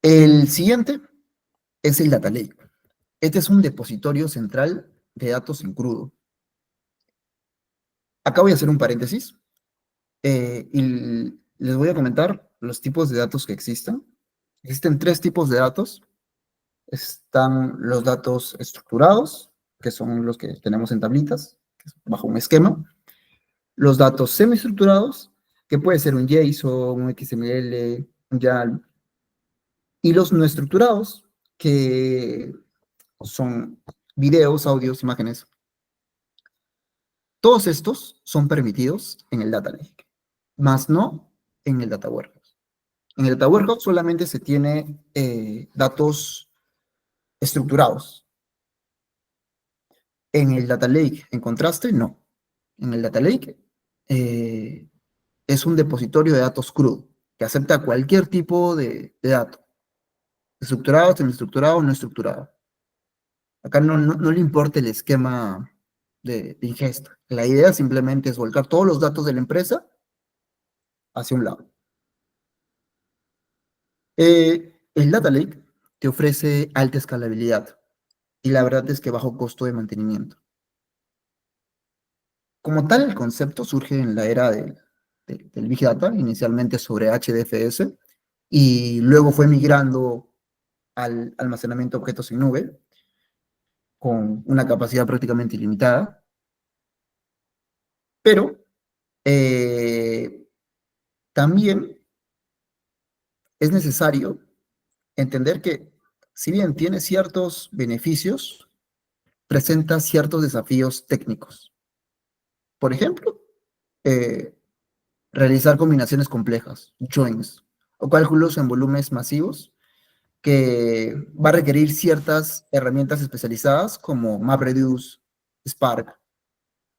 El siguiente es el Data Lake. Este es un depositorio central de datos en crudo. Acá voy a hacer un paréntesis y les voy a comentar los tipos de datos que existen. Existen tres tipos de datos. Están los datos estructurados, que son los que tenemos en tablitas, bajo un esquema. Los datos semiestructurados, que puede ser un JSON, un XML, un YAML. Y los no estructurados, que son videos, audios, imágenes. Todos estos son permitidos en el Data Lake, más no en el Data Warehouse. En el Data Warehouse solamente se tiene datos estructurados. En el Data Lake, en contraste, no. En el Data Lake es un depositorio de datos crudo que acepta cualquier tipo de dato, estructurado, semiestructurado, no estructurado. Acá no le importa el esquema de ingesta. La idea simplemente es volcar todos los datos de la empresa hacia un lado. El Data Lake te ofrece alta escalabilidad y la verdad es que bajo costo de mantenimiento. Como tal, el concepto surge en la era del Big Data, inicialmente sobre HDFS, y luego fue migrando al almacenamiento de objetos en nube, con una capacidad prácticamente ilimitada, pero también es necesario entender que, si bien tiene ciertos beneficios, presenta ciertos desafíos técnicos. Por ejemplo, eh, realizar combinaciones complejas, joins, o cálculos en volúmenes masivos, que va a requerir ciertas herramientas especializadas como MapReduce, Spark,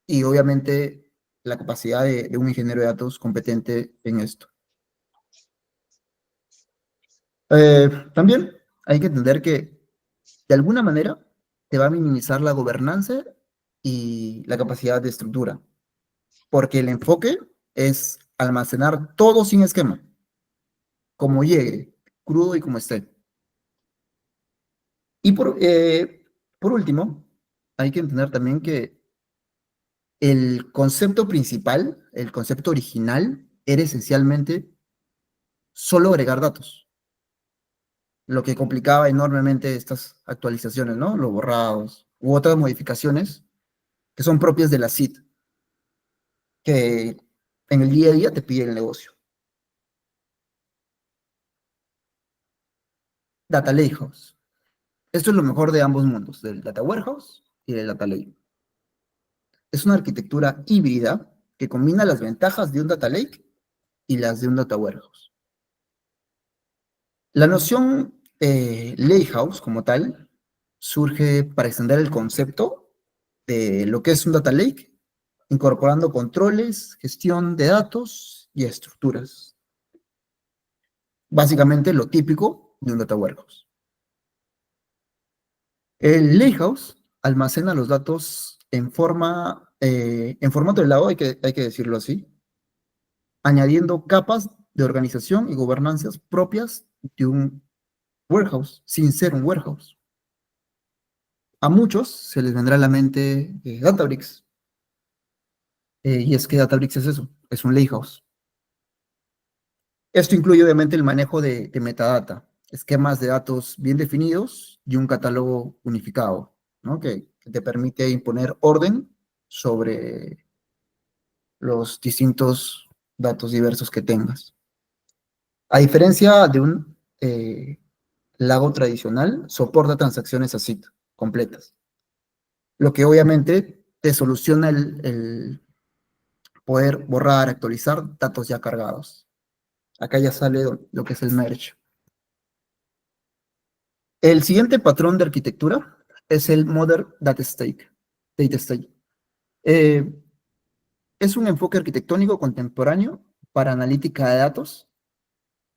y obviamente la capacidad de un ingeniero de datos competente en esto. También hay que entender que de alguna manera te va a minimizar la gobernanza y la capacidad de estructura, porque el enfoque es almacenar todo sin esquema, como llegue, crudo y como esté. Y por último, hay que entender también que el concepto principal, el concepto original, era esencialmente solo agregar datos, lo que complicaba enormemente estas actualizaciones, ¿no? Los borrados u otras modificaciones que son propias de la SID, que en el día a día te pide el negocio. Data Lakehouse. Esto es lo mejor de ambos mundos, del Data Warehouse y del Data Lake. Es una arquitectura híbrida que combina las ventajas de un Data Lake y las de un Data Warehouse. La noción Lakehouse como tal surge para extender el concepto de lo que es un Data Lake, incorporando controles, gestión de datos y estructuras. Básicamente lo típico de un Data Warehouse. El Lakehouse almacena los datos en formato de lado, hay que decirlo así, añadiendo capas de organización y gobernanzas propias de un warehouse, sin ser un warehouse. A muchos se les vendrá a la mente Databricks, y es que Databricks es eso, es un lakehouse. Esto incluye obviamente el manejo de metadata, esquemas de datos bien definidos y un catálogo unificado, ¿no? Que te permite imponer orden sobre los distintos datos diversos que tengas. A diferencia de un lago tradicional, soporta transacciones ACID completas, lo que obviamente te soluciona el poder borrar, actualizar datos ya cargados. Acá ya sale lo que es el merge. El siguiente patrón de arquitectura es el Modern Data State. Data State. Eh, es un enfoque arquitectónico contemporáneo para analítica de datos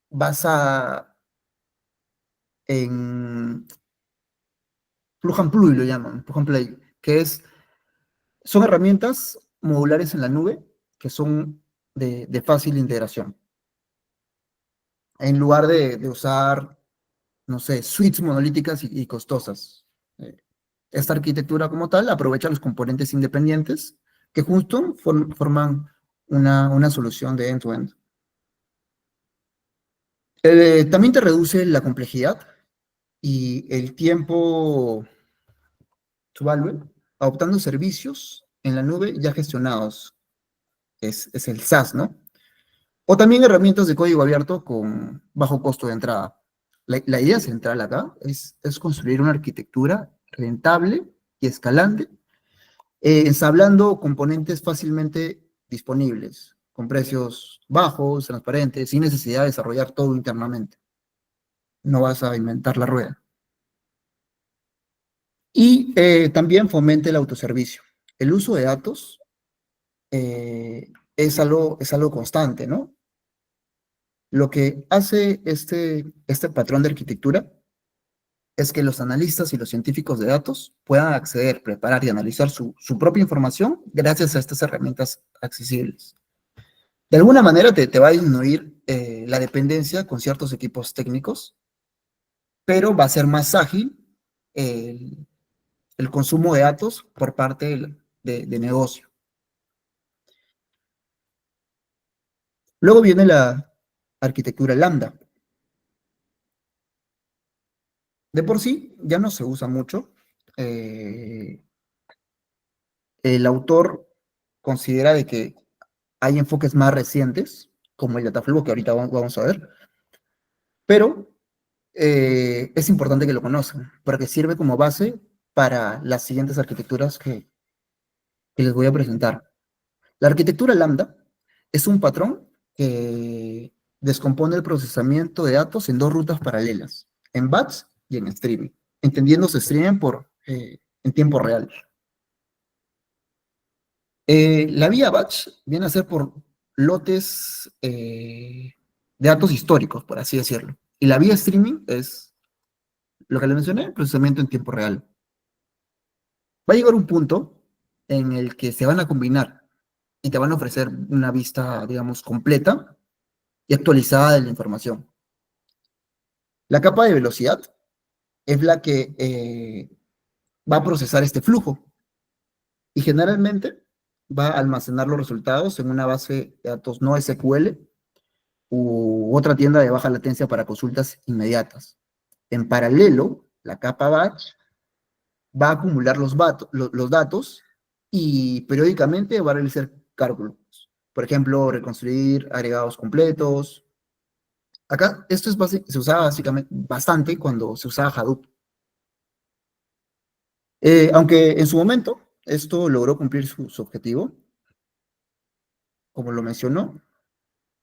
basada en Plug and Play, lo llaman, Plug and Play, que son herramientas modulares en la nube que son de fácil integración. En lugar de usar, no sé, suites monolíticas y costosas. Eh, Esta arquitectura como tal aprovecha los componentes independientes que justo forman una solución de end-to-end. También te reduce la complejidad y el tiempo to value, adoptando servicios en la nube ya gestionados, es el SaaS, ¿no? O también herramientas de código abierto con bajo costo de entrada. La idea central acá es construir una arquitectura rentable y escalante, ensablando componentes fácilmente disponibles, con precios bajos, transparentes, sin necesidad de desarrollar todo internamente. No vas a inventar la rueda. Y también fomente el autoservicio. El uso de datos es algo constante, ¿no? Lo que hace este patrón de arquitectura es que los analistas y los científicos de datos puedan acceder, preparar y analizar su propia información gracias a estas herramientas accesibles. De alguna manera te va a disminuir la dependencia con ciertos equipos técnicos, pero va a ser más ágil el, el consumo de datos por parte de negocio. Luego viene la arquitectura lambda. De por sí ya no se usa mucho. Eh, el autor considera de que hay enfoques más recientes, como el Dataflow, que ahorita vamos a ver, pero es importante que lo conozcan, porque sirve como base para las siguientes arquitecturas que les voy a presentar. La arquitectura lambda es un patrón que descompone el procesamiento de datos en dos rutas paralelas, en batch y en streaming, entendiéndose streaming en tiempo real. La vía batch viene a ser por lotes de datos históricos, por así decirlo. Y la vía streaming es lo que le mencioné, procesamiento en tiempo real. Va a llegar un punto en el que se van a combinar y te van a ofrecer una vista, digamos, completa y actualizada de la información. La capa de velocidad es la que va a procesar este flujo y generalmente va a almacenar los resultados en una base de datos no SQL u otra tienda de baja latencia para consultas inmediatas. En paralelo, la capa batch va a acumular los datos y periódicamente va a realizar cálculos. Por ejemplo, reconstruir agregados completos. Acá esto se usaba básicamente bastante cuando se usaba Hadoop. Aunque en su momento esto logró cumplir su objetivo, como lo mencionó,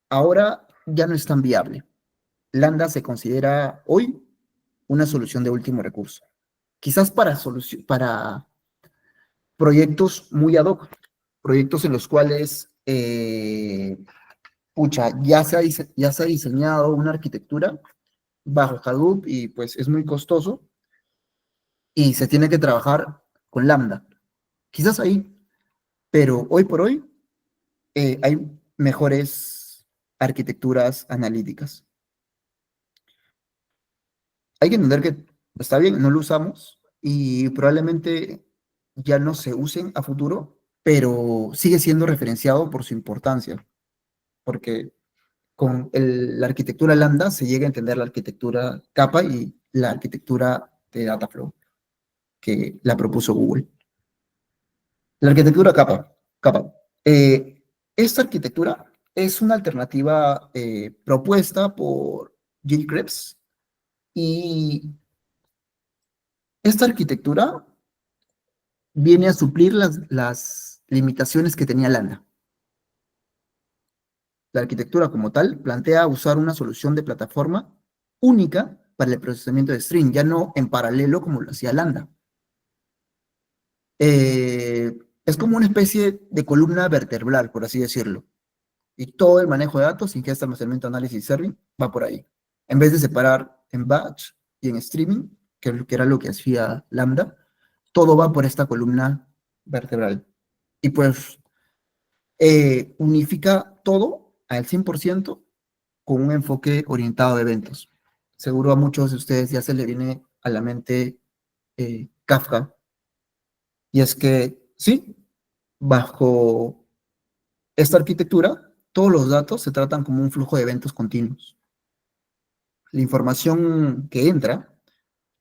ahora ya no es tan viable. Lambda se considera hoy una solución de último recurso. Quizás para proyectos muy ad hoc, proyectos en los cuales, ya se ha diseñado una arquitectura bajo Hadoop y pues es muy costoso y se tiene que trabajar con Lambda. Quizás ahí, pero hoy por hoy hay arquitecturas analíticas. Hay que entender que está bien, no lo usamos y probablemente ya no se usen a futuro, pero sigue siendo referenciado por su importancia, porque con la arquitectura lambda se llega a entender la arquitectura capa y la arquitectura de Dataflow, que la propuso Google. La arquitectura capa. Eh, Esta arquitectura es una alternativa propuesta por Gil Krebs y esta arquitectura viene a suplir las limitaciones que tenía Lambda. La arquitectura como tal plantea usar una solución de plataforma única para el procesamiento de string, ya no en paralelo como lo hacía Lambda. Es como una especie de columna vertebral, por así decirlo. Y todo el manejo de datos, ingesta, almacenamiento, análisis y serving, va por ahí. En vez de separar en batch y en streaming, que era lo que hacía Lambda, todo va por esta columna vertebral. Y pues unifica todo al 100% con un enfoque orientado a eventos. Seguro a muchos de ustedes ya se le viene a la mente Kafka. Y es que, sí, bajo esta arquitectura, todos los datos se tratan como un flujo de eventos continuos. La información que entra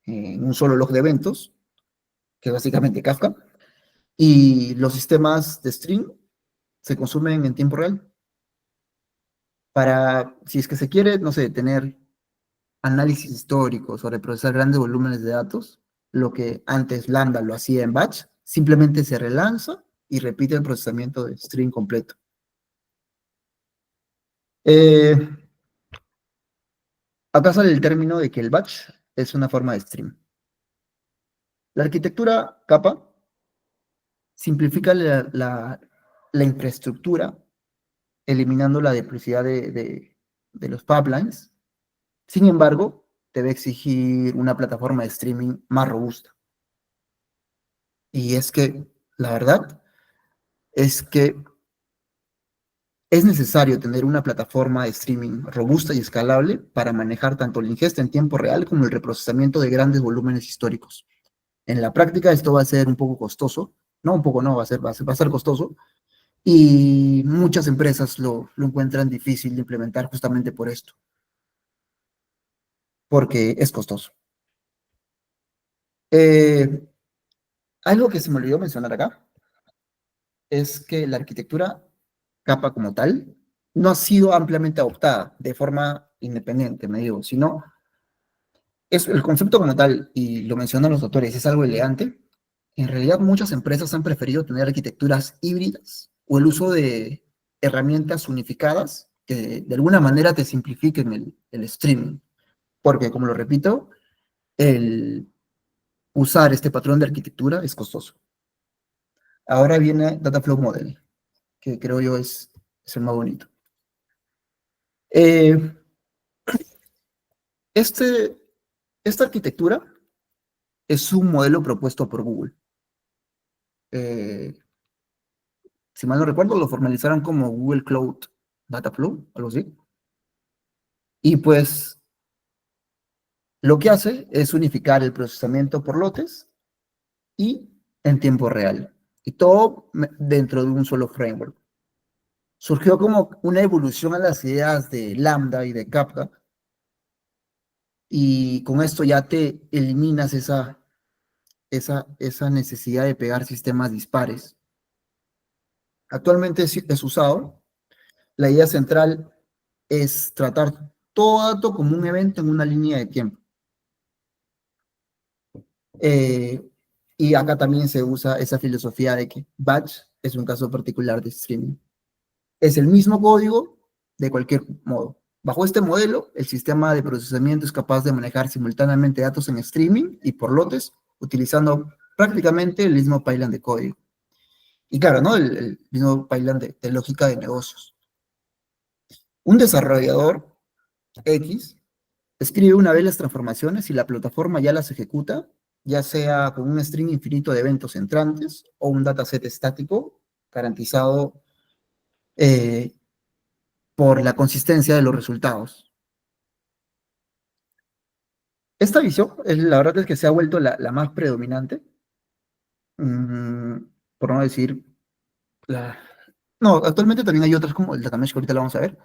en un solo log de eventos, que es básicamente Kafka, y los sistemas de string se consumen en tiempo real. Para, si es que se quiere, no sé, tener análisis histórico sobre procesar grandes volúmenes de datos, lo que antes Lambda lo hacía en batch, simplemente se relanza y repite el procesamiento de string completo. Eh, Acá sale el término de que el batch es una forma de stream. La arquitectura capa simplifica la infraestructura, eliminando la duplicidad de los pipelines. Sin embargo, debe exigir una plataforma de streaming más robusta. Y es que, la verdad, es que es necesario tener una plataforma de streaming robusta y escalable para manejar tanto la ingesta en tiempo real como el reprocesamiento de grandes volúmenes históricos. En la práctica esto va a ser un poco costoso, no un poco no, va a ser costoso, y muchas empresas lo encuentran difícil de implementar justamente por esto, porque es costoso. Eh, Algo que se me olvidó mencionar acá es que la arquitectura capa como tal no ha sido ampliamente adoptada de forma independiente, me digo, sino es el concepto como tal, y lo mencionan los autores, es algo elegante. En realidad muchas empresas han preferido tener arquitecturas híbridas o el uso de herramientas unificadas que de alguna manera te simplifiquen el streaming. Porque, como lo repito, el usar este patrón de arquitectura es costoso. Ahora viene Dataflow Model, que creo yo es el más bonito. Eh, este, esta arquitectura es un modelo propuesto por Google. Eh, si mal no recuerdo, lo formalizaron como Google Cloud Dataflow, algo así. Y pues lo que hace es unificar el procesamiento por lotes y en tiempo real. Y todo dentro de un solo framework. Surgió como una evolución a las ideas de Lambda y de Kafka, y con esto ya te eliminas esa necesidad de pegar sistemas dispares. Actualmente es usado. La idea central es tratar todo dato como un evento en una línea de tiempo. Eh, y acá también se usa esa filosofía de que batch es un caso particular de streaming. Es el mismo código de cualquier modo. Bajo este modelo, el sistema de procesamiento es capaz de manejar simultáneamente datos en streaming y por lotes, utilizando prácticamente el mismo pipeline de código. Y claro, ¿no? El mismo pipeline de lógica de negocios. Un desarrollador X escribe una vez las transformaciones y la plataforma ya las ejecuta, ya sea con un string infinito de eventos entrantes o un dataset estático garantizado, eh, por la consistencia de los resultados. Esta visión, la verdad es que se ha vuelto la más predominante, mm, por no decir la... No, actualmente también hay otras como el data mesh, que ahorita lo vamos a ver,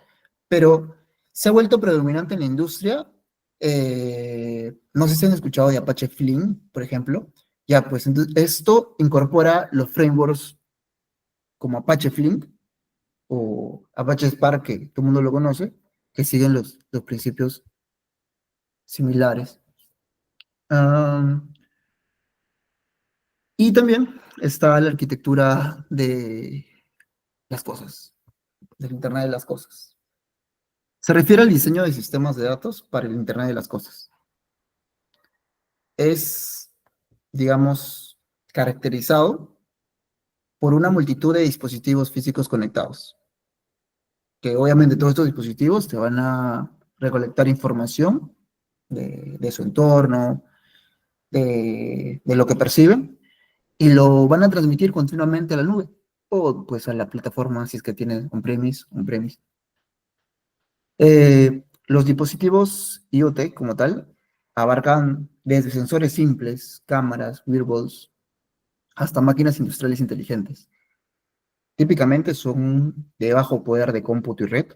pero se ha vuelto predominante en la industria. No sé si han escuchado de Apache Flink, por ejemplo. Ya, pues esto incorpora los frameworks como Apache Flink o Apache Spark, que todo el mundo lo conoce, que siguen los principios similares. Um, y también está la arquitectura de las cosas, del Internet de las cosas. Se refiere al diseño de sistemas de datos para el Internet de las cosas. Es, digamos, caracterizado por una multitud de dispositivos físicos conectados, que obviamente todos estos dispositivos te van a recolectar información de su entorno, de lo que perciben, y lo van a transmitir continuamente a la nube, o pues a la plataforma si es que tiene on-premise, on-premise. Los dispositivos IoT como tal abarcan desde sensores simples, cámaras, wearables, hasta máquinas industriales inteligentes. Típicamente son de bajo poder de cómputo y red,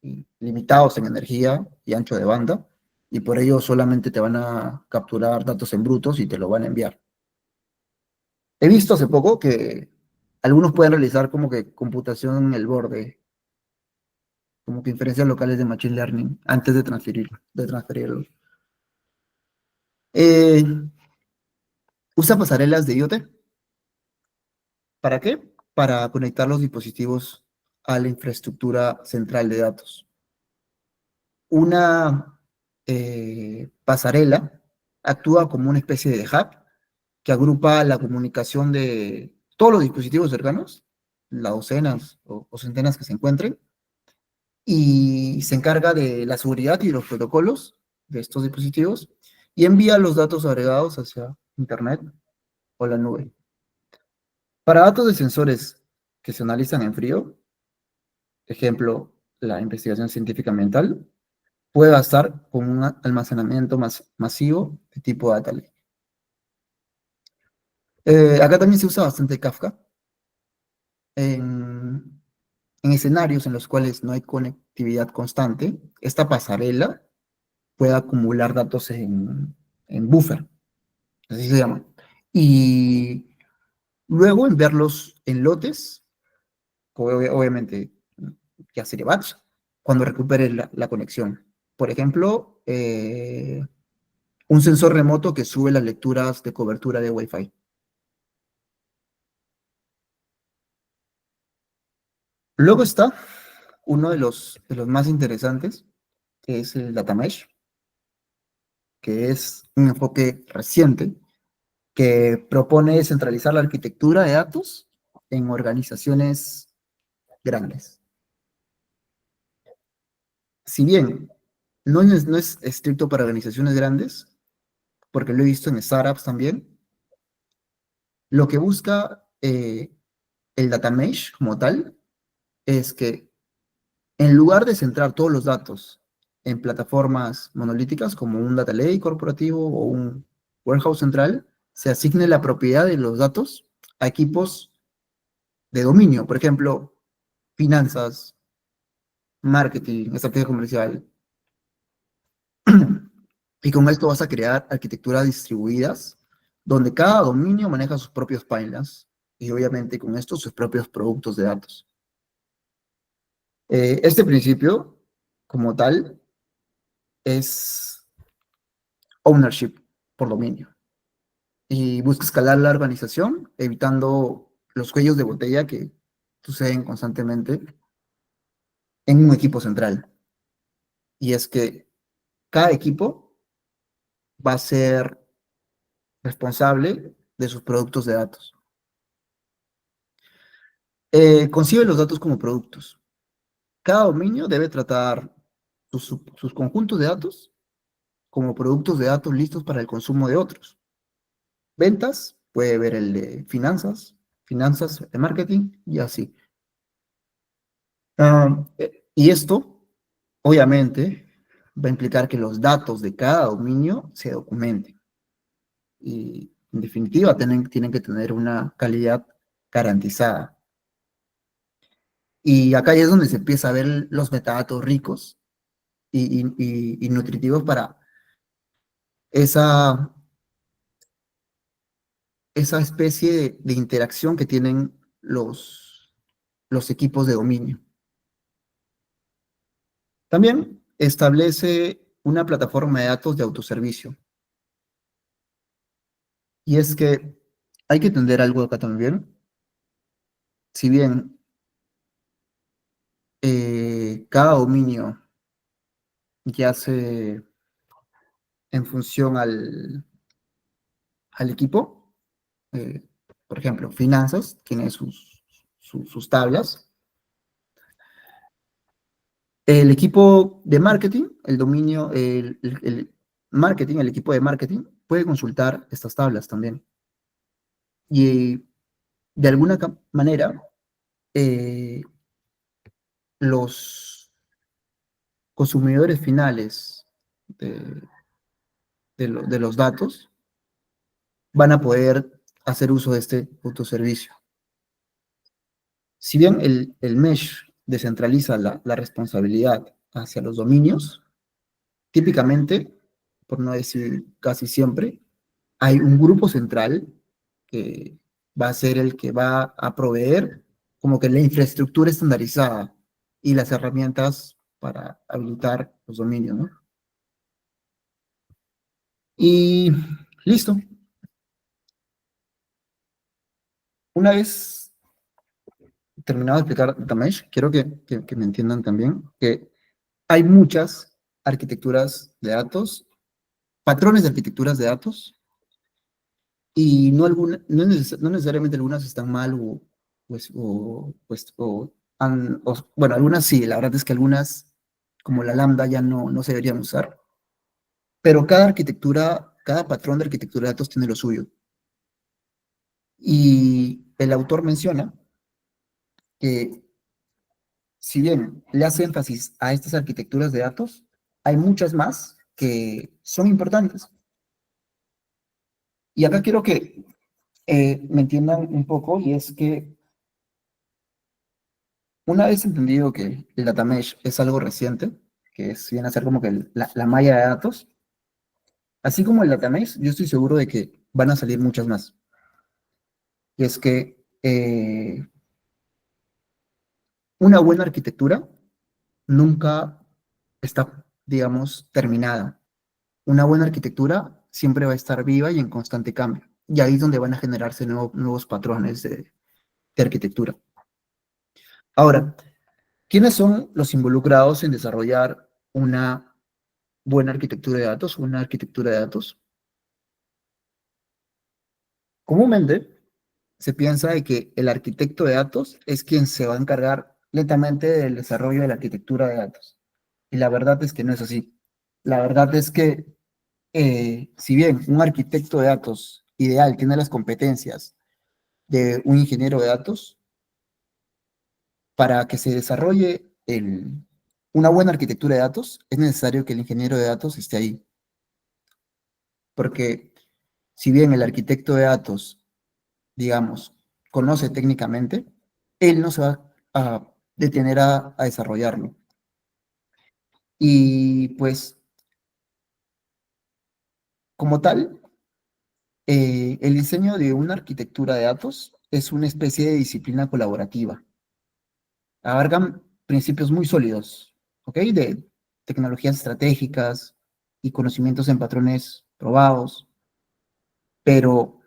y limitados en energía y ancho de banda, y por ello solamente te van a capturar datos en brutos y te lo van a enviar. He visto hace poco que algunos pueden realizar como que computación en el borde, como que inferencias locales de Machine Learning antes de transferirlo. Eh, Usa pasarelas de IoT. ¿Para qué? Para conectar los dispositivos a la infraestructura central de datos. Una pasarela actúa como una especie de hub que agrupa la comunicación de todos los dispositivos cercanos, las docenas o centenas que se encuentren, y se encarga de la seguridad y los protocolos de estos dispositivos y envía los datos agregados hacia Internet o la nube. Para datos de sensores que se analizan en frío, ejemplo, la investigación científica ambiental, puede bastar con un almacenamiento masivo de tipo data lake. Acá también se usa bastante Kafka en, en escenarios en los cuales no hay conectividad constante. Esta pasarela puede acumular datos en buffer, así se llama, y luego enviarlos en lotes, obviamente ya sería batch, cuando recupere la conexión. Por ejemplo, un sensor remoto que sube las lecturas de cobertura de Wi-Fi. Luego está uno de los más interesantes, que es el Data Mesh, que es un enfoque reciente que propone centralizar la arquitectura de datos en organizaciones grandes. Si bien no es estricto para organizaciones grandes, porque lo he visto en startups también, lo que busca el Data Mesh como tal es que en lugar de centrar todos los datos en plataformas monolíticas como un data lake corporativo o un warehouse central, se asigne la propiedad de los datos a equipos de dominio, por ejemplo, finanzas, marketing, estrategia comercial. Y con esto vas a crear arquitecturas distribuidas donde cada dominio maneja sus propios pipelines y obviamente con esto sus propios productos de datos. Este principio, como tal, es ownership por dominio y busca escalar la organización evitando los cuellos de botella que suceden constantemente en un equipo central. Y es que cada equipo va a ser responsable de sus productos de datos. Concibe los datos como productos. Cada dominio debe tratar sus conjuntos de datos como productos de datos listos para el consumo de otros. Ventas, puede ver el de finanzas de marketing y así. Y esto, obviamente, va a implicar que los datos de cada dominio se documenten. Y, en definitiva, tienen que tener una calidad garantizada. Y acá ya es donde se empieza a ver los metadatos ricos y nutritivos para esa, esa especie de interacción que tienen los equipos de dominio. También establece una plataforma de datos de autoservicio. Y es que hay que entender algo acá también. Si bien cada dominio yace en función al equipo, eh, por ejemplo, finanzas tiene sus tablas. El equipo de marketing, el dominio, el marketing, el equipo de marketing puede consultar estas tablas también. Y de alguna manera, eh, los consumidores finales de, de los datos van a poder hacer uso de este autoservicio. Si bien el mesh descentraliza la responsabilidad hacia los dominios, típicamente, por no decir casi siempre, hay un grupo central que va a ser el que va a proveer como que la infraestructura estandarizada y las herramientas para habilitar los dominios, ¿no? Y listo. Una vez terminado de explicar Datamesh, quiero que me entiendan también que hay muchas arquitecturas de datos, patrones de arquitecturas de datos, y no necesariamente algunas están mal bueno, algunas sí, la verdad es que algunas, como la lambda, ya no se deberían usar, pero cada arquitectura, cada patrón de arquitectura de datos tiene lo suyo. Y el autor menciona que si bien le hace énfasis a estas arquitecturas de datos, hay muchas más que son importantes. Y acá quiero que me entiendan un poco, y es que una vez entendido que el data mesh es algo reciente, que viene a ser como que la malla de datos, así como el data mesh, yo estoy seguro de que van a salir muchas más. Y es que una buena arquitectura nunca está, digamos, terminada. Una buena arquitectura siempre va a estar viva y en constante cambio. Y ahí es donde van a generarse nuevos patrones de arquitectura. Ahora, ¿quiénes son los involucrados en desarrollar una buena arquitectura de datos, una arquitectura de datos? Comúnmente se piensa de que el arquitecto de datos es quien se va a encargar lentamente del desarrollo de la arquitectura de datos. Y la verdad es que no es así. La verdad es que si bien un arquitecto de datos ideal tiene las competencias de un ingeniero de datos, para que se desarrolle una buena arquitectura de datos, es necesario que el ingeniero de datos esté ahí. Porque si bien el arquitecto de datos, digamos, conoce técnicamente, él no se va a detener a desarrollarlo. Y pues, como tal, el diseño de una arquitectura de datos es una especie de disciplina colaborativa. Abarcan principios muy sólidos, ¿ok? De tecnologías estratégicas y conocimientos en patrones probados, pero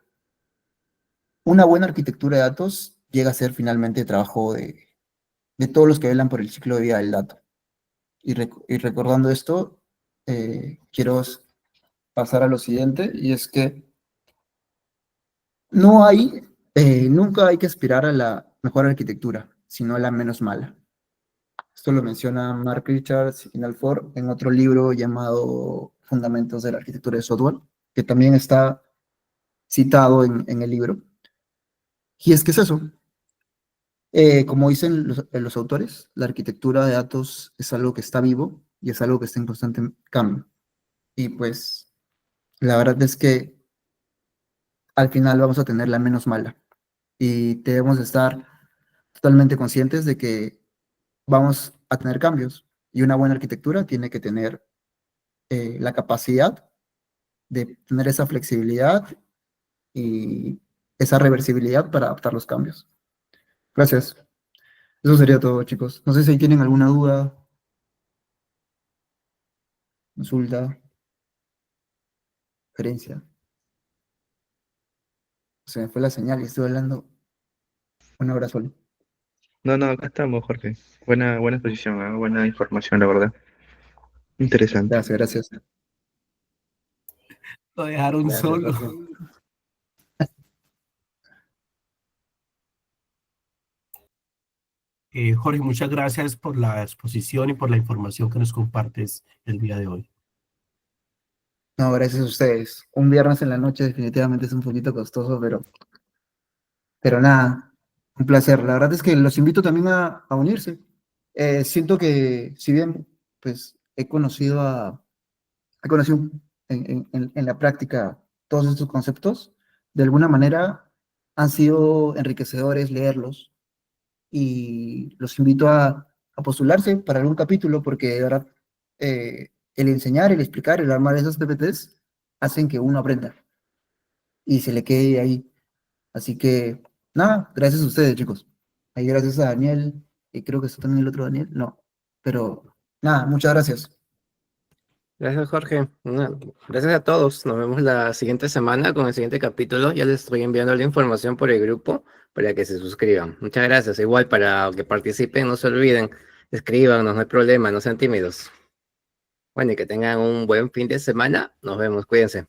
una buena arquitectura de datos llega a ser finalmente trabajo de todos los que velan por el ciclo de vida del dato. Y recordando esto, quiero pasar a lo siguiente, y es que no hay, nunca hay que aspirar a la mejor arquitectura, sino a la menos mala. Esto lo menciona Mark Richards y Alford en otro libro llamado Fundamentos de la Arquitectura de Software, que también está citado en el libro. Y es que es eso. Como dicen los autores, la arquitectura de datos es algo que está vivo y es algo que está en constante cambio. Y pues la verdad es que al final vamos a tener la menos mala y debemos de estar totalmente conscientes de que vamos a tener cambios y una buena arquitectura tiene que tener la capacidad de tener esa flexibilidad y esa reversibilidad para adaptar los cambios. Gracias. Eso sería todo, chicos. No sé si tienen alguna duda, consulta, sugerencia. Se me fue la señal y estoy hablando una hora solo. No, no, acá estamos, Jorge. Buena exposición, buena información, la verdad. Interesante. Gracias, gracias. Lo dejaron Gracias, solo. Jorge. Jorge, muchas gracias por la exposición y por la información que nos compartes el día de hoy. No, gracias a ustedes. Un viernes en la noche definitivamente es un poquito costoso, pero nada, un placer. La verdad es que los invito también a unirse. Siento que si bien pues he conocido en la práctica todos estos conceptos, de alguna manera han sido enriquecedores leerlos y los invito a postularse para algún capítulo porque de verdad el enseñar, el explicar, el armar esos PPTs hacen que uno aprenda y se le quede ahí. Así que nada, gracias a ustedes, chicos. Ahí gracias a Daniel y creo que está también el otro Daniel, no, pero nada, muchas gracias. Gracias, Jorge. Gracias a todos. Nos vemos la siguiente semana con el siguiente capítulo. Ya les estoy enviando la información por el grupo para que se suscriban. Muchas gracias. Igual para que participen, no se olviden. Escríbanos, no hay problema, no sean tímidos. Bueno, y que tengan un buen fin de semana. Nos vemos, cuídense.